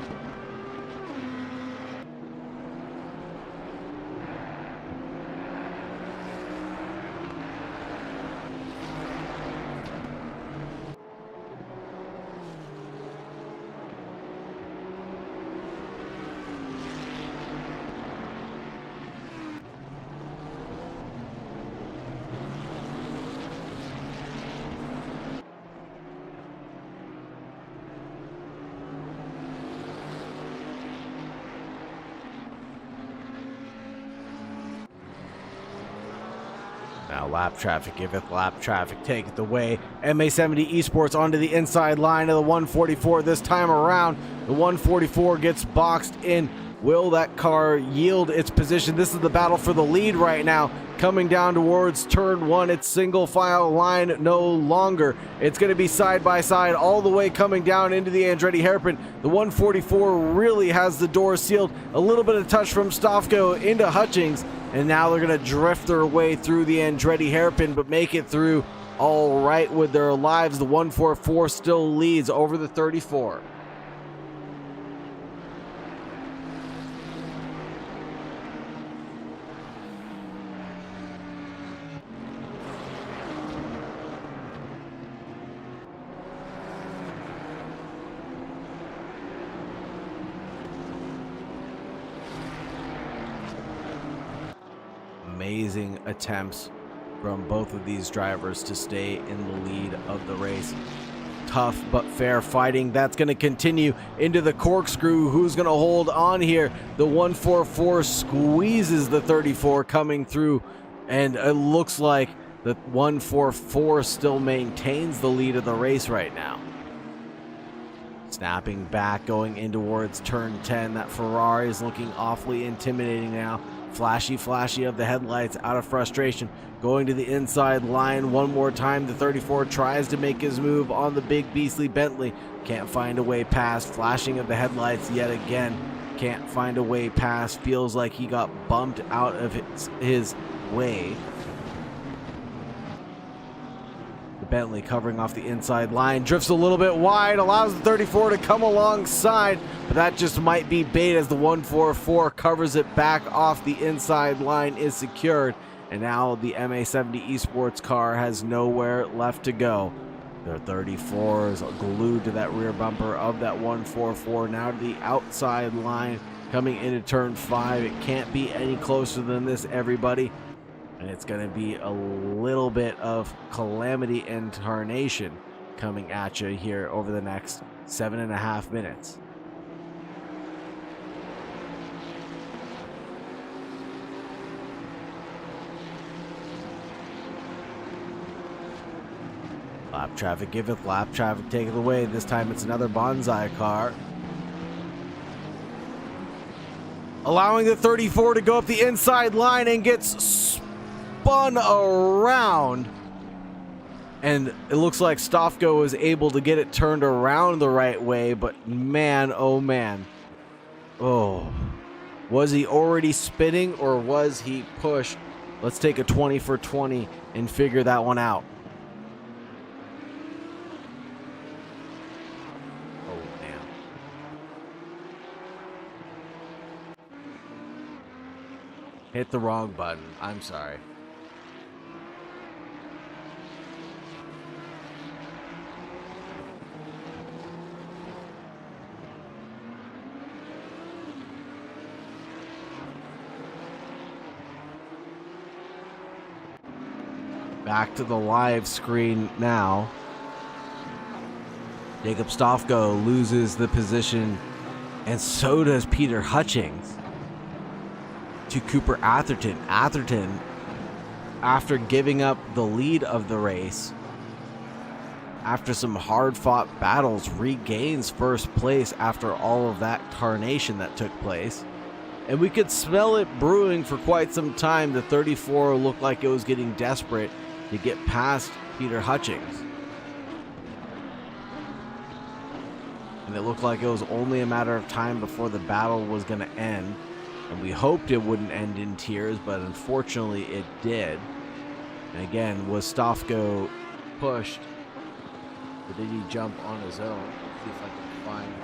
Now lap traffic giveth, lap traffic taketh away. MA70 Esports onto the inside line of the 144 this time around. The 144 gets boxed in. Will that car yield its position? This is the battle for the lead right now. Coming down towards turn 1, it's single file line no longer. It's going to be side by side all the way coming down into the Andretti hairpin. The 144 really has the door sealed. A little bit of touch from Stofko into Hutchings. And now they're going to drift their way through the Andretti hairpin, but make it through all right with their lives. The 144 still leads over the 34. Amazing attempts from both of these drivers to stay in the lead of the race. Tough but fair fighting. That's going to continue into the corkscrew. Who's going to hold on here? The 144 squeezes the 34 coming through, and it looks like the 144 still maintains the lead of the race right now. Snapping back, going in towards turn 10. That Ferrari is looking awfully intimidating now. Flashy of the headlights out of frustration. Going to the inside line one more time. The 34 tries to make his move on the big beastly Bentley. Can't find a way past. Flashing of the headlights yet again. Can't find a way past. Feels like he got bumped out of his way. The Bentley covering off the inside line. Drifts a little bit wide. Allows the 34 to come alongside. But that just might be bait as the 144 covers it back off the inside line is secured. And now the MA70 Esports car has nowhere left to go. Their 34 is glued to that rear bumper of that 144. Now to the outside line coming into turn 5. It can't be any closer than this, everybody. And it's going to be a little bit of calamity and tarnation coming at you here over the next 7.5 minutes. Lap traffic giveth, lap traffic taketh away. This time it's another bonsai car. Allowing the 34 to go up the inside line and gets spun around. And it looks like Stofko was able to get it turned around the right way, but man, oh man. Oh. Was he already spinning or was he pushed? Let's take a 20 for 20 and figure that one out. Hit the wrong button. I'm sorry. Back to the live screen now. Jacob Stofko loses the position, and so does Peter Hutchings to Cooper Atherton. Atherton, after giving up the lead of the race, after some hard-fought battles, regains first place after all of that tarnation that took place. And we could smell it brewing for quite some time. The 34 looked like it was getting desperate to get past Peter Hutchings. And it looked like it was only a matter of time before the battle was going to end. And we hoped it wouldn't end in tears, but unfortunately it did. And again, was Stofko pushed? Or did he jump on his own? Let's see if I can find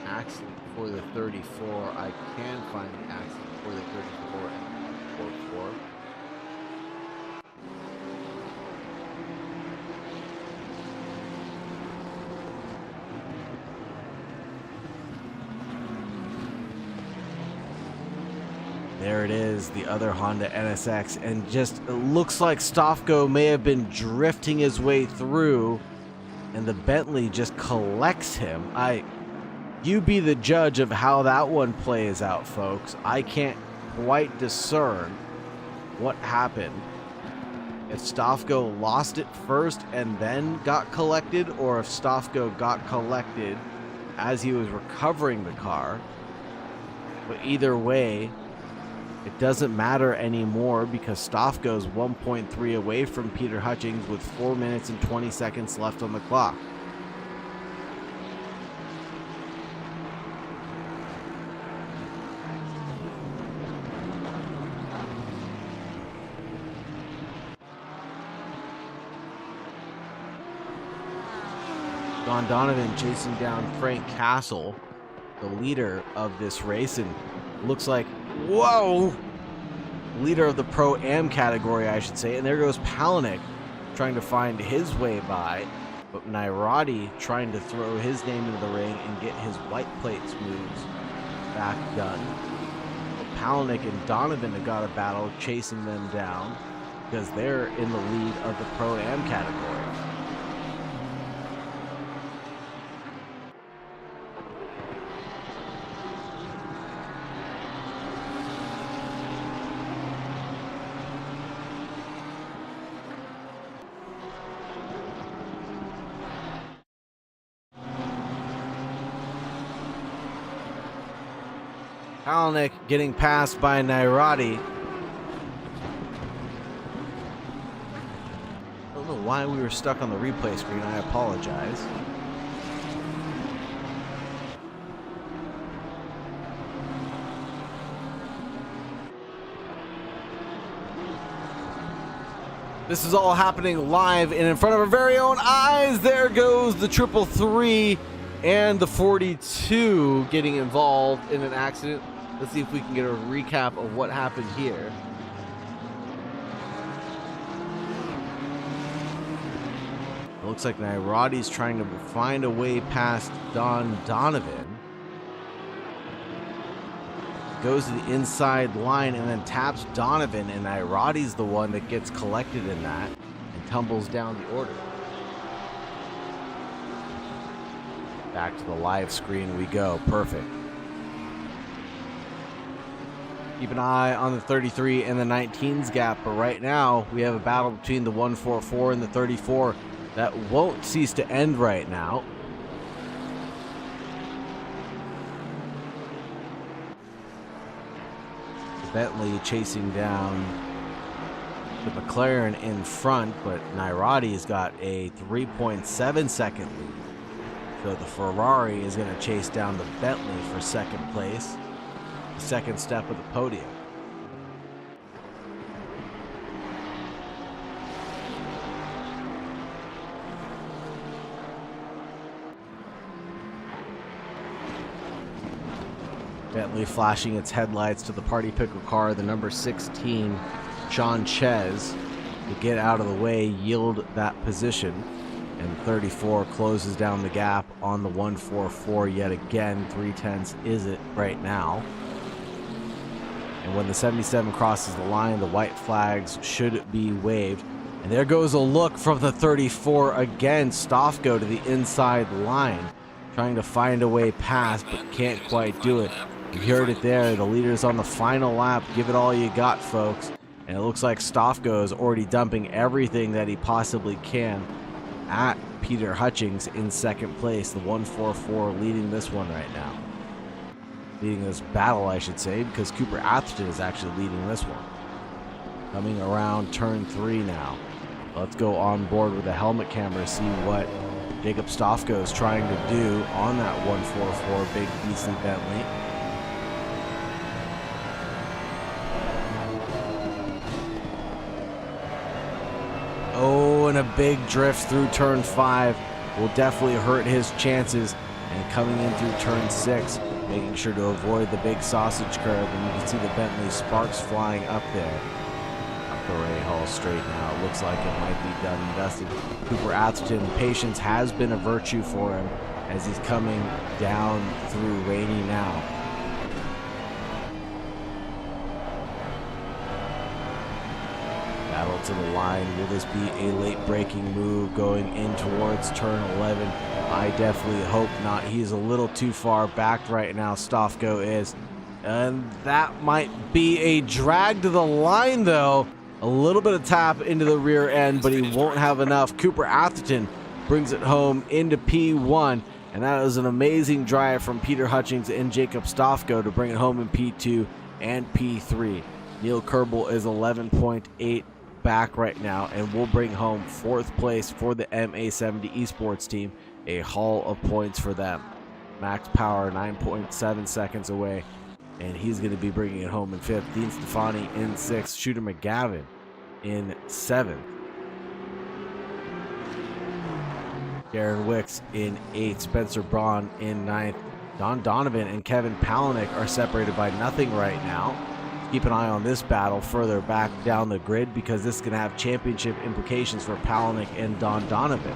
accident for the 34. I can find the accident for the 34 and 44. There it is, the other Honda NSX, and just it looks like Stofko may have been drifting his way through, and the Bentley just collects him. You be the judge of how that one plays out, folks. I can't quite discern what happened. If Stofko lost it first and then got collected, or if Stofko got collected as he was recovering the car. But either way, it doesn't matter anymore because Stofko's 1.3 away from Peter Hutchings with 4 minutes and 20 seconds left on the clock. Don Donovan chasing down Frank Castle, the leader of this race, and looks like, whoa, leader of the Pro-Am category, I should say. And there goes Palaniuk trying to find his way by, but Nairati trying to throw his name into the ring and get his white plates moves back done. Palaniuk and Donovan have got a battle chasing them down because they're in the lead of the Pro-Am category. Palaniuk getting passed by Nairati. I don't know why we were stuck on the replay screen. I apologize. This is all happening live and in front of our very own eyes. There goes the 333 and the 42 getting involved in an accident. Let's see if we can get a recap of what happened here. It looks like Nairati's trying to find a way past Donovan. Goes to the inside line and then taps Donovan, and Nairati's the one that gets collected in that and tumbles down the order. Back to the live screen we go. Perfect. Keep an eye on the 33 and the 19s gap, but right now we have a battle between the 144 and the 34 that won't cease to end right now. Bentley chasing down the McLaren in front, but Nairati's got a 3.7 second lead. So the Ferrari is going to chase down the Bentley for second place. Second step of the podium. Bentley flashing its headlights to the party picker car, the number 16, Sean Ches, to get out of the way, yield that position. And 34 closes down the gap on the 144 yet again. 3/10 is it right now. And when the 77 crosses the line, the white flags should be waved. And there goes a look from the 34 again. Stoffgo to the inside line, trying to find a way past, but can't quite do it. You heard it there. The leader's on the final lap. Give it all you got, folks. And it looks like Stoffgo is already dumping everything that he possibly can at Peter Hutchings in second place. The 144 leading this one right now. Leading this battle, I should say, because Cooper Atherton is actually leading this one. Coming around turn 3 now. Let's go on board with the helmet camera, see what Jacob Stoffgo is trying to do on that 144 big beastly Bentley. Oh, and a big drift through turn 5 will definitely hurt his chances. And coming in through turn 6, making sure to avoid the big sausage curve, and you can see the Bentley sparks flying up there. Up the Rahal straight now. It looks like it might be done and dusted. Cooper Atherton, patience has been a virtue for him as he's coming down through Rainy now. Battle to the line. Will this be a late braking move going in towards turn 11? I definitely hope not. He's a little too far back right now, Stoffgo is. And that might be a drag to the line, though. A little bit of tap into the rear end, but he won't have enough. Cooper Atherton brings it home into P1. And that is an amazing drive from Peter Hutchings and Jacob Stoffgo to bring it home in P2 and P3. Neil Kerbel is 11.8 back right now and will bring home 4th place for the MA70 esports team. A haul of points for them. Max Power 9.7 seconds away, and he's going to be bringing it home in 5th. Dean Stefani in 6th. Shooter McGavin in 7th. Darren Wicks in 8th. Spencer Braun in 9th. Don Donovan and Kevin Palaniuk are separated by nothing right now. Keep an eye on this battle further back down the grid because this is going to have championship implications for Palaniuk and Don Donovan.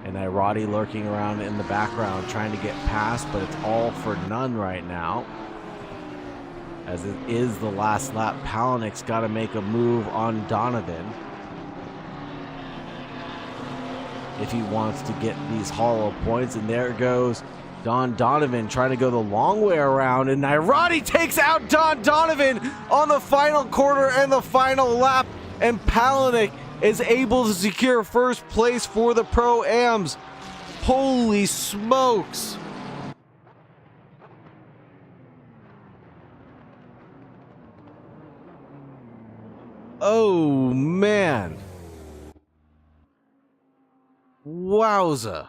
And And Irati lurking around in the background trying to get past, but it's all for none right now. As it is the last lap, Palanik's got to make a move on Donovan if he wants to get these hollow points. And there goes Don Donovan trying to go the long way around, and Irati takes out Don Donovan on the final quarter and the final lap, and Palanik is able to secure first place for the Pro-Ams. Holy smokes. Oh, man. Wowza.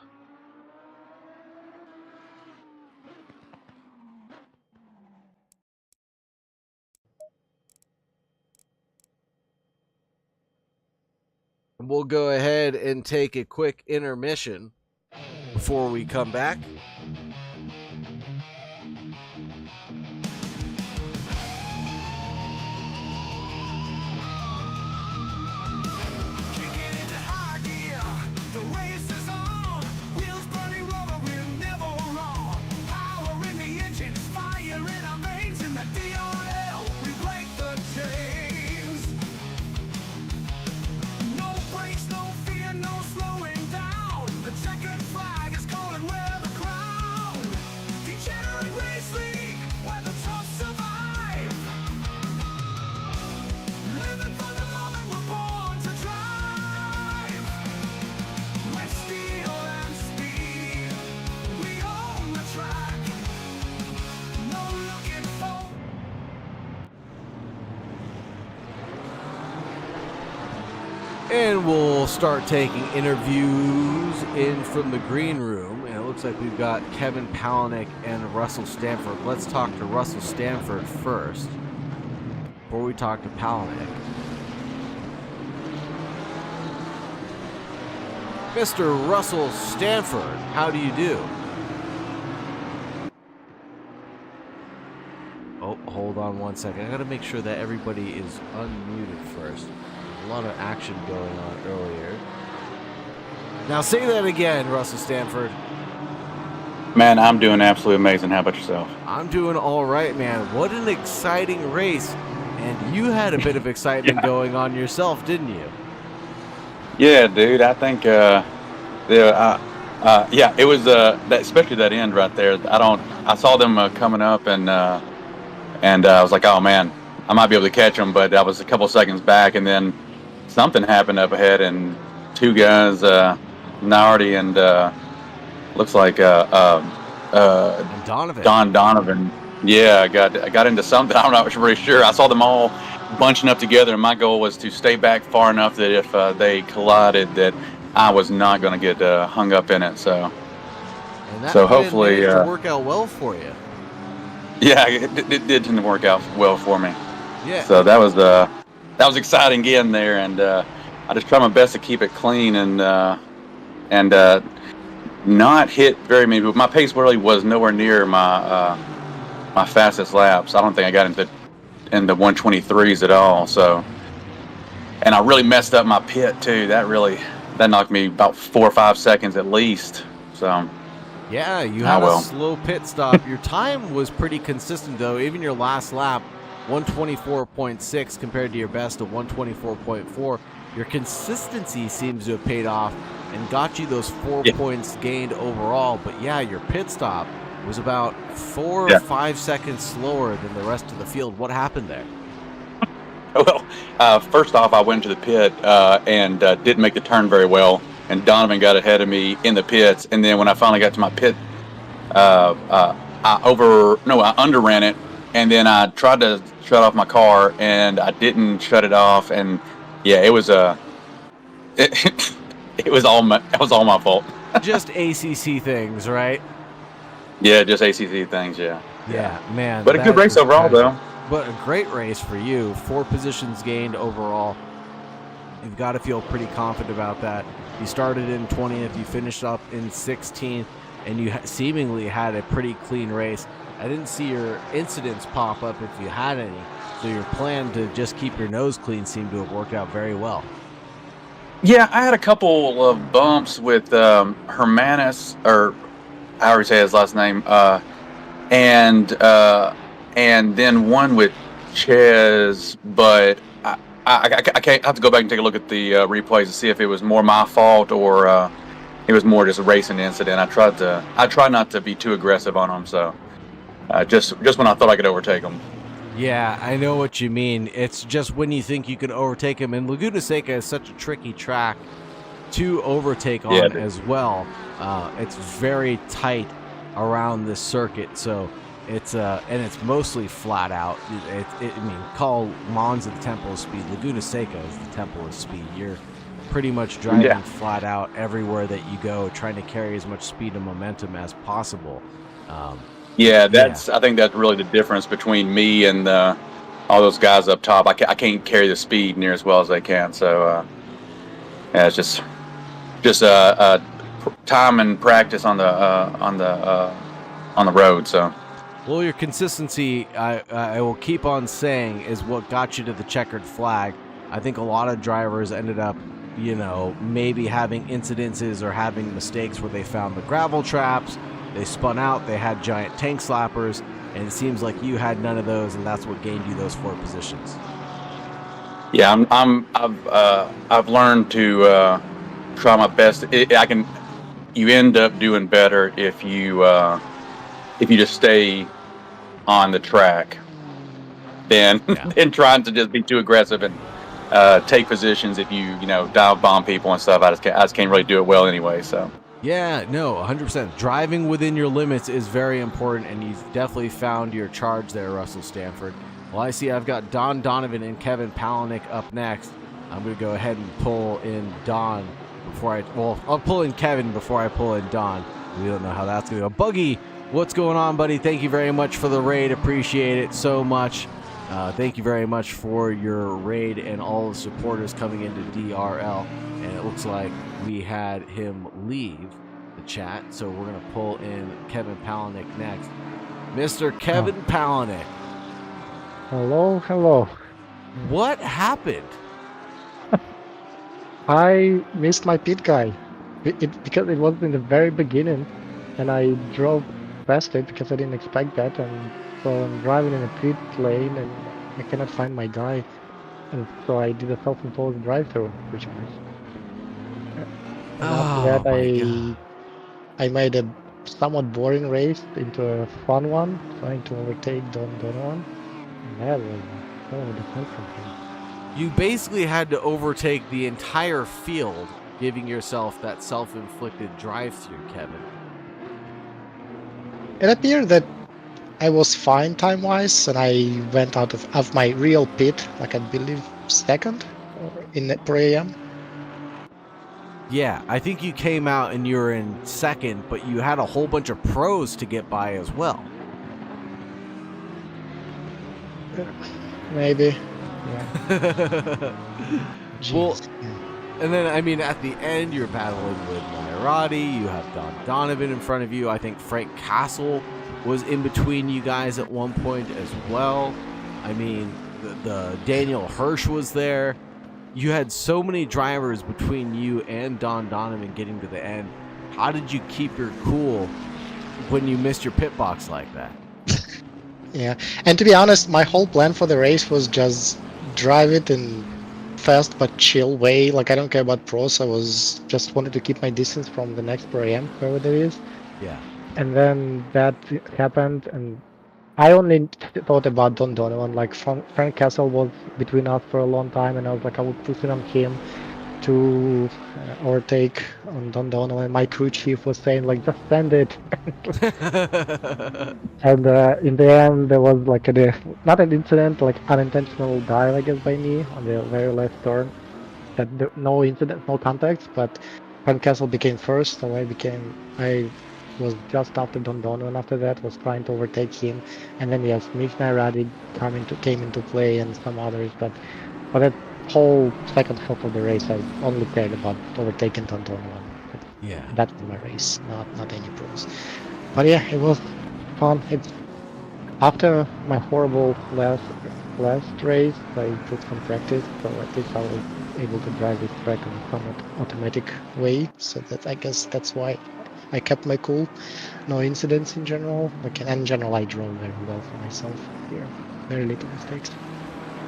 We'll go ahead and take a quick intermission before we come back. And we'll start taking interviews in from the green room. And it looks like we've got Kevin Palanik and Russell Stanford. Let's talk to Russell Stanford first before we talk to Palanik. Mr. Russell Stanford, how do you do? Oh, hold on one second. I gotta make sure that everybody is unmuted first. A lot of action going on earlier. Now say that again, Russell Stanford. Man, I'm doing absolutely amazing. How about yourself? I'm doing all right, man. What an exciting race. And you had a bit of excitement going on yourself, didn't you? Yeah, dude. I think, it was that, especially that end right there. I saw them coming up, and I was like, oh man, I might be able to catch them, but I was a couple seconds back, and then something happened up ahead, and two guys, Nardi and looks like Donovan. Don Donovan. Yeah, I got into something. I'm not really sure. I saw them all bunching up together, and my goal was to stay back far enough that if they collided, that I was not going to get hung up in it. So, hopefully, to work out well for you. Yeah, it didn't work out well for me. Yeah. So that was exciting getting there, and I just tried my best to keep it clean and not hit very many. My pace really was nowhere near my fastest laps. I don't think I got into 123s at all. So, and I really messed up my pit too. That knocked me about 4 or 5 seconds at least. So. Yeah, you had a slow pit stop. Your time was pretty consistent though. Even your last lap, 124.6 compared to your best of 124.4. Your consistency seems to have paid off and got you those 4 points gained overall. But yeah, your pit stop was about 4 or 5 seconds slower than the rest of the field. What happened there? Well, first off, I went to the pit and didn't make the turn very well. And Donovan got ahead of me in the pits. And then when I finally got to my pit, I underran it. And then I tried to shut off my car, and I didn't shut it off. And yeah, it was all my fault. Just ACC things, right? Yeah, just ACC things. Yeah. Yeah, man. But a good race overall, though. But a great race for you. 4 positions gained overall. You've got to feel pretty confident about that. You started in 20th, you finished up in 16th, and you seemingly had a pretty clean race. I didn't see your incidents pop up if you had any, so your plan to just keep your nose clean seemed to have worked out very well. Yeah, I had a couple of bumps with Hermanus, or I already say his last name, and then one with Ches, but I can't I have to go back and take a look at the replays to see if it was more my fault or it was more just a racing incident. I try not to be too aggressive on them, so just when I thought I could overtake them. Yeah, I know what you mean. It's just when you think you can overtake him, and Laguna Seca is such a tricky track to overtake Yeah, on as well. It's very tight around this circuit, so and it's mostly flat out. I mean, call Monza the temple of speed. Laguna Seca is the temple of speed. You're pretty much driving yeah, flat out everywhere that you go, trying to carry as much speed and momentum as possible. Um, yeah. yeah, I think that's really the difference between me and all those guys up top. I can't carry the speed near as well as they can. So yeah, it's just time and practice on the road. So well, your consistency, I will keep on saying, is what got you to the checkered flag. I think a lot of drivers ended up, maybe having incidences or having mistakes where they found the gravel traps, they spun out, they had giant tank slappers, and it seems like you had none of those, and that's what gained you those 4 positions. yeah, I've learned to try my best. You end up doing better if you just stay on the track than Yeah. than trying to just be too aggressive and take positions. If you dive bomb people and stuff, I just can't really do it well anyway. So Yeah, no, 100%. Driving within your limits is very important, and you've definitely found your charge there, Russell Stanford. Well, I see I've got Don Donovan and Kevin Palaniuk up next. I'm going to go ahead and pull in Don I'll pull in Kevin before I pull in Don. We don't know how that's going to go. Buggy, what's going on, buddy? Thank you very much for the raid. Appreciate it so much. Thank you very much for your raid and all the supporters coming into DRL. And it looks like we had him leave the chat, so we're going to pull in Kevin Palaniuk next. Mr. Kevin Palaniuk. Hello. What happened? I missed my pit guy. Because it was in the very beginning, and I drove past it because I didn't expect that, and so I'm driving in a pit lane, and I cannot find my guy, and so I did a self-imposed drive-through, which was. And after that, God. I made a somewhat boring race into a fun one, trying to overtake Don Donovan, and that was the fun from him. You basically had to overtake the entire field, giving yourself that self-inflicted drive-through, Kevin. It appeared that I was fine time-wise, and I went out of my real pit, like I believe second in per AM. Yeah, I think you came out and you were in second, but you had a whole bunch of pros to get by as well. Maybe. Yeah. Well, and then, I mean, at the end, you're battling with Maserati. You have Don Donovan in front of you. I think Frank Castle was in between you guys at one point as well. I mean, the Daniel Hirsch was there. You had so many drivers between you and Don Donovan getting to the end. How did you keep your cool when you missed your pit box like that? Yeah, and to be honest, my whole plan for the race was just drive it in fast but chill way. Like, I don't care about pros. I was just wanted to keep my distance from the next pro AM, whoever that is. Yeah. And then that happened, and I only thought about Don Donovan. Like, Frank Castle was between us for a long time, and I was like, I would push it on him to overtake on Don Donovan. My crew chief was saying, like, just send it. And in the end, there was like not an incident, like unintentional dive, I guess, by me on the very last turn. No incident, no contact, but Van Castle became first, so I was just after Don Donovan after that, was trying to overtake him. And then yes, Mishna Radi came into play and some others, but for that whole second half of the race, I only cared about overtaking Don Donovan. Yeah. That was my race, not any pros. But yeah, it was fun. It's after my horrible last race, I took some practice, so at least I was able to drive this track in a somewhat automatic way. So that I guess that's why I kept my cool. No incidents in general. Like in general, I drove very well for myself here. Very little mistakes.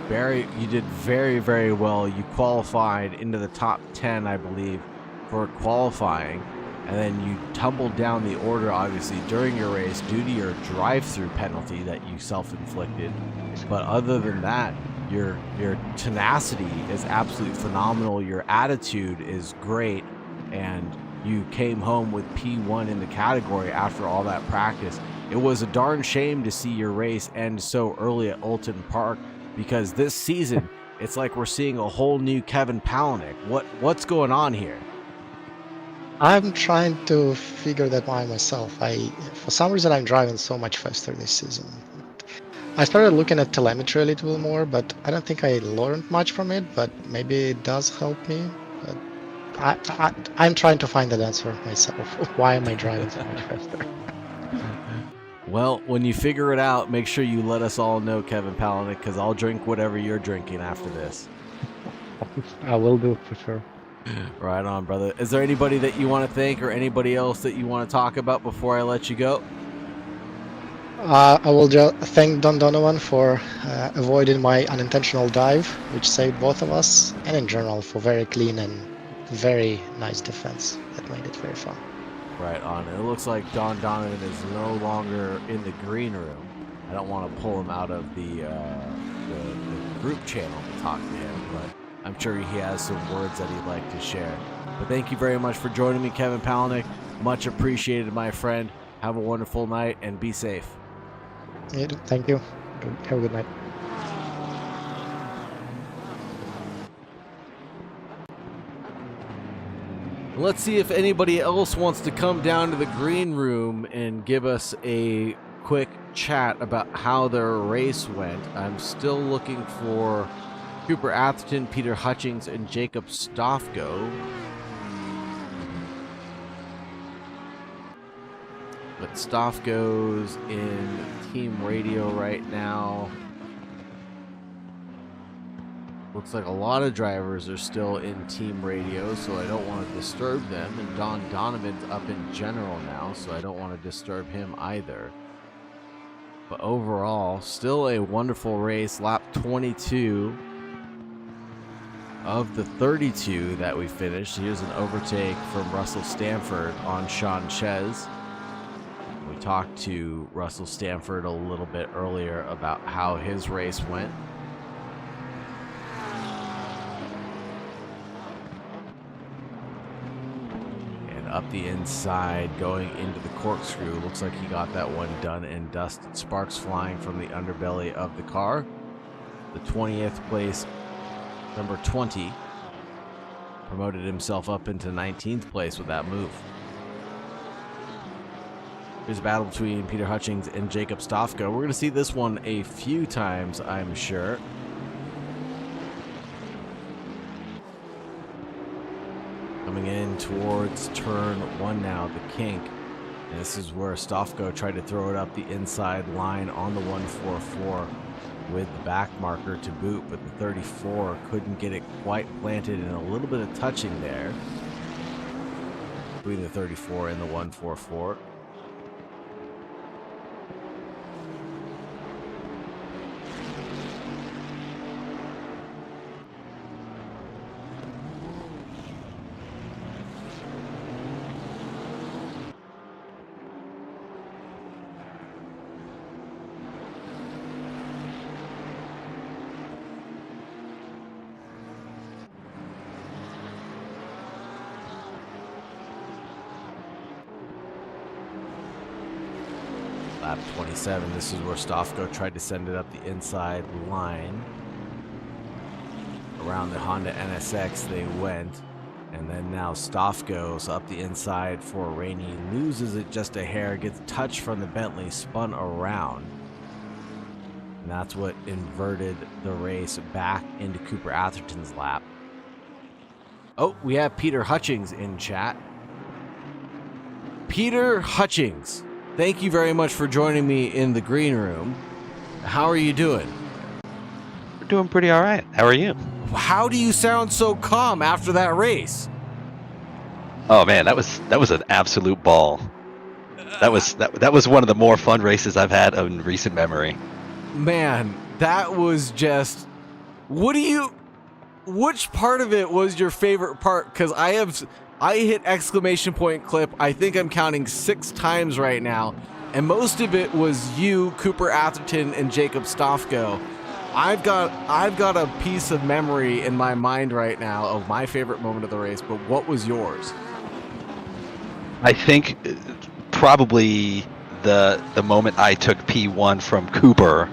Barry, you did very, very well. You qualified into the top 10, I believe, for qualifying. And then you tumbled down the order, obviously, during your race due to your drive-through penalty that you self-inflicted. But other than that, your tenacity is absolutely phenomenal. Your attitude is great. And you came home with P1 in the category after all that practice. It was a darn shame to see your race end so early at Oulton Park, because this season, it's like we're seeing a whole new Kevin Palaniuk. What's going on here? I'm trying to figure that out myself. For some reason, I'm driving so much faster this season. I started looking at telemetry a little bit more, but I don't think I learned much from it. But maybe it does help me. But I'm trying to find that answer myself. Why am I driving so much faster? Well, when you figure it out, make sure you let us all know, Kevin Palaniuk, because I'll drink whatever you're drinking after this. I will do for sure. Right on, brother. Is there anybody that you want to thank or anybody else that you want to talk about before I let you go? I will just thank Don Donovan for avoiding my unintentional dive, which saved both of us, and in general for very clean and very nice defense that made it very fun. Right on. It looks like Don Donovan is no longer in the green room. I don't want to pull him out of the group channel to talk to him, but I'm sure he has some words that he'd like to share. But thank you very much for joining me, Kevin Palaniuk. Much appreciated, my friend. Have a wonderful night and be safe. Yeah, thank you. Have a good night. Let's see if anybody else wants to come down to the green room and give us a quick chat about how their race went. I'm still looking for Cooper Atherton, Peter Hutchings, and Jacob Stofko. But Stofko's in team radio right now. Looks like a lot of drivers are still in team radio, so I don't want to disturb them. And Don Donovan's up in general now, so I don't want to disturb him either. But overall, still a wonderful race. Lap 22 of the 32 that we finished. Here's an overtake from Russell Stanford on Sean Chez. We talked to Russell Stanford a little bit earlier about how his race went. And up the inside, going into the corkscrew. Looks like he got that one done and dusted. Sparks flying from the underbelly of the car. The 20th place, number 20, promoted himself up into 19th place with that move. There's a battle between Peter Hutchings and Jacob Stofko. We're going to see this one a few times, I'm sure. Coming in towards turn 1 now, the kink. And this is where Stofko tried to throw it up the inside line on the 144 with the back marker to boot, but the 34 couldn't get it quite planted, and a little bit of touching there between the 34 and the 144. Lap 27, this is where Stofko tried to send it up the inside line. Around the Honda NSX they went. And then now Stofko's up the inside for Rainey. Loses it just a hair, gets touched from the Bentley, spun around. And that's what inverted the race back into Cooper Atherton's lap. Oh, we have Peter Hutchings in chat. Peter Hutchings, thank you very much for joining me in the green room. How are you doing? We're doing pretty all right. How are you? how do you sound so calm after that race? Oh man, that was an absolute ball. That was one of the more fun races I've had in recent memory. Man, that was just. Which part of it was your favorite part? Because I hit exclamation point clip. I think I'm counting 6 times right now, and most of it was you, Cooper Atherton, and Jacob Stofko. I've got a piece of memory in my mind right now of my favorite moment of the race, but what was yours? I think probably the moment I took P1 from Cooper.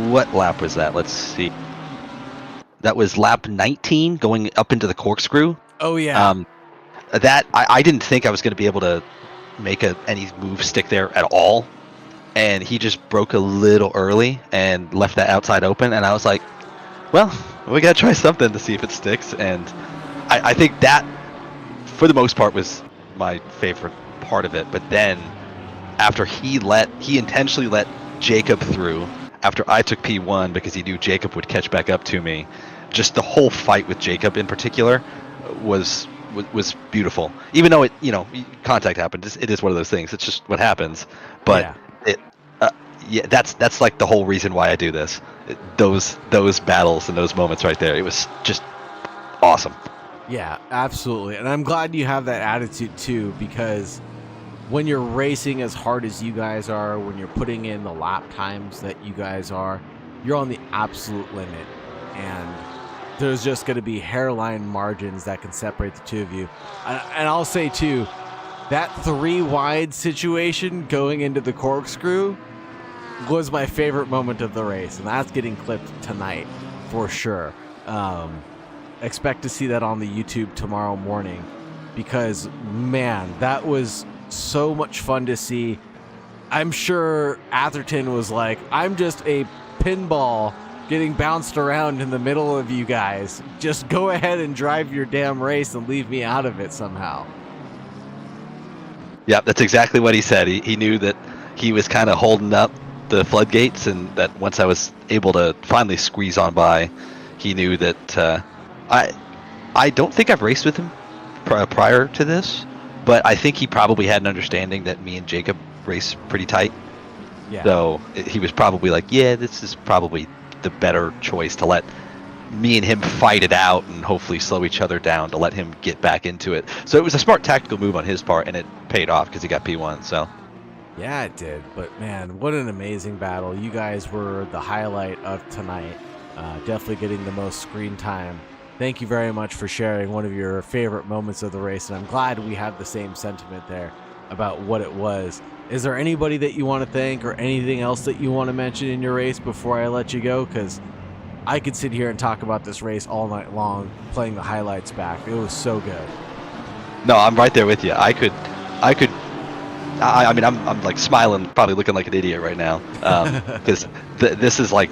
What lap was that? Let's see. That was lap 19 going up into the corkscrew. Oh yeah. That I didn't think I was going to be able to make any move stick there at all, and he just broke a little early and left that outside open, and I was like, well, we got to try something to see if it sticks. And I think that for the most part was my favorite part of it. But then after he intentionally let Jacob through after I took P1 because he knew Jacob would catch back up to me, just the whole fight with Jacob in particular was beautiful. Even though contact happened, it is one of those things. It's just what happens. But that's like the whole reason why I do this. Those battles and those moments right there. It was just awesome. Yeah, absolutely. And I'm glad you have that attitude too, because when you're racing as hard as you guys are, when you're putting in the lap times that you guys are, you're on the absolute limit. And there's just going to be hairline margins that can separate the two of you. And I'll say too, that 3 wide situation going into the corkscrew was my favorite moment of the race. And that's getting clipped tonight for sure. Expect to see that on the YouTube tomorrow morning, because man, that was so much fun to see. I'm sure Atherton was like, I'm just a pinball getting bounced around in the middle of you guys. Just go ahead and drive your damn race and leave me out of it somehow. Yeah, that's exactly what he said. He knew that he was kind of holding up the floodgates, and that once I was able to finally squeeze on by, he knew that I don't think I've raced with him prior to this, but I think he probably had an understanding that me and Jacob race pretty tight. Yeah. So he was probably like, yeah, this is probably the better choice to let me and him fight it out and hopefully slow each other down to let him get back into it. So it was a smart tactical move on his part, and it paid off because he got P1. So yeah, it did. But man, what an amazing battle. You guys were the highlight of tonight. Definitely getting the most screen time. Thank you very much for sharing one of your favorite moments of the race, and I'm glad we have the same sentiment there about what it was. Is there anybody that you want to thank or anything else that you want to mention in your race before I let you go? Because I could sit here and talk about this race all night long, playing the highlights back. It was so good. No, I'm right there with you. I mean, I'm like smiling, probably looking like an idiot right now, because this is like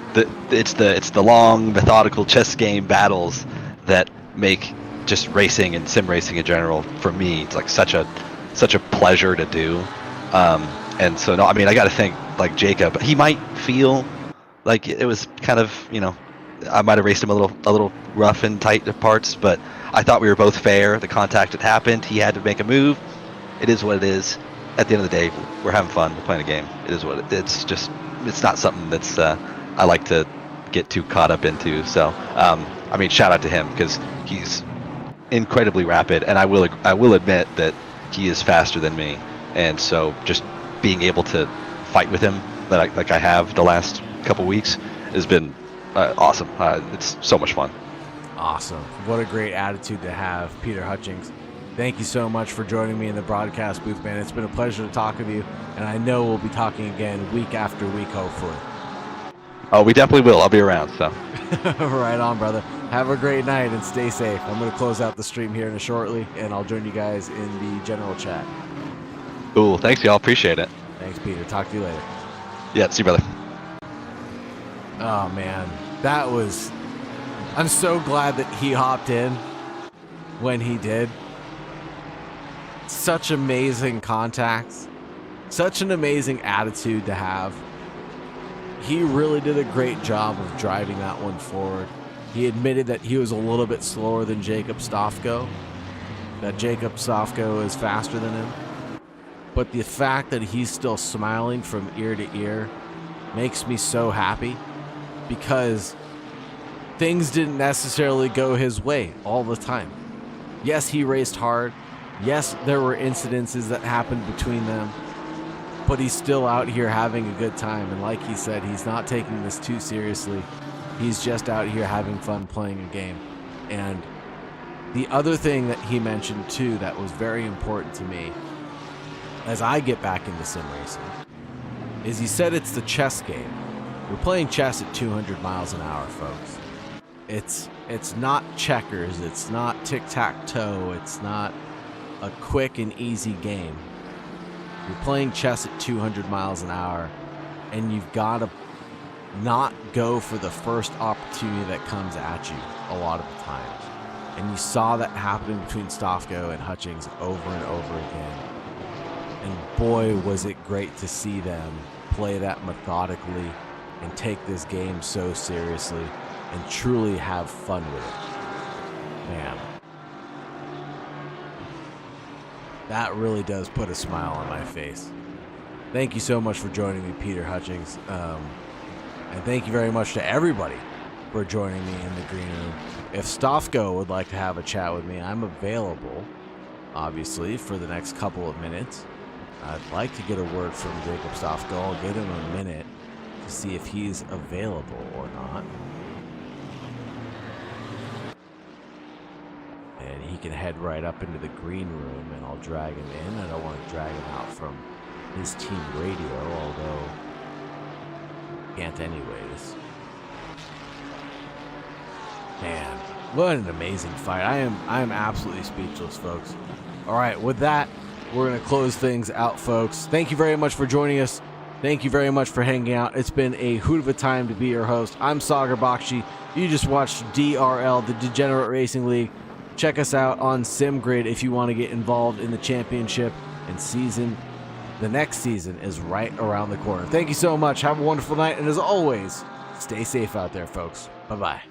it's the long, methodical chess game battles that make just racing and sim racing in general, for me, it's like such a pleasure to do. And so, no, I mean, I got to thank like Jacob. He might feel like it was kind of, I might have raced him a little rough and tight at parts, but I thought we were both fair. The contact had happened. He had to make a move. It is what it is. At the end of the day, we're having fun. We're playing a game. It is what it's just. It's not something that's I like to get too caught up into. So, I mean, shout out to him because he's incredibly rapid, and I will admit that he is faster than me. And so, just being able to fight with him like I have the last couple weeks has been awesome. It's so much fun. Awesome. What a great attitude to have, Peter Hutchings. Thank you so much for joining me in the broadcast booth, man. It's been a pleasure to talk with you, and I know we'll be talking again week after week, hopefully. Oh, we definitely will. I'll be around, so. Right on, brother. Have a great night and stay safe. I'm going to close out the stream here in shortly, and I'll join you guys in the general chat. Cool. Thanks, y'all. Appreciate it. Thanks, Peter. Talk to you later. Yeah, see you, brother. Oh, man. That was... I'm so glad that he hopped in when he did. Such amazing contacts. Such an amazing attitude to have. He really did a great job of driving that one forward. He admitted that he was a little bit slower than Jacob Stofko, that Jacob Stofko is faster than him. But the fact that he's still smiling from ear to ear makes me so happy, because things didn't necessarily go his way all the time. Yes, he raced hard. Yes, there were incidences that happened between them, but he's still out here having a good time. And like he said, he's not taking this too seriously. He's just out here having fun playing a game. And the other thing that he mentioned too that was very important to me as I get back into sim racing is he said it's the chess game. We're playing chess at 200 miles an hour, folks. It's not checkers, it's not tic-tac-toe, it's not a quick and easy game. You're playing chess at 200 miles an hour, and you've got to not go for the first opportunity that comes at you a lot of the time. And you saw that happening between Stofko and Hutchings over and over again. And boy, was it great to see them play that methodically and take this game so seriously and truly have fun with it. Man, that really does put a smile on my face. Thank you so much for joining me, Peter Hutchings. And thank you very much to everybody for joining me in the green room. If Stofko would like to have a chat with me, I'm available, obviously, for the next couple of minutes. I'd like to get a word from Jacob Stofko. I'll give him a minute to see if he's available or not. And he can head right up into the green room, and I'll drag him in. I don't want to drag him out from his team radio, although can't anyways. Man, what an amazing fight. I am absolutely speechless, folks. All right, with that, we're going to close things out, folks. Thank you very much for joining us. Thank you very much for hanging out. It's been a hoot of a time to be your host. I'm Sagar Bakshi. You just watched DRL, the Degenerate Racing League. Check us out on SimGrid if you want to get involved in the championship and season. The next season is right around the corner. Thank you so much. Have a wonderful night. And as always, stay safe out there, folks. Bye-bye.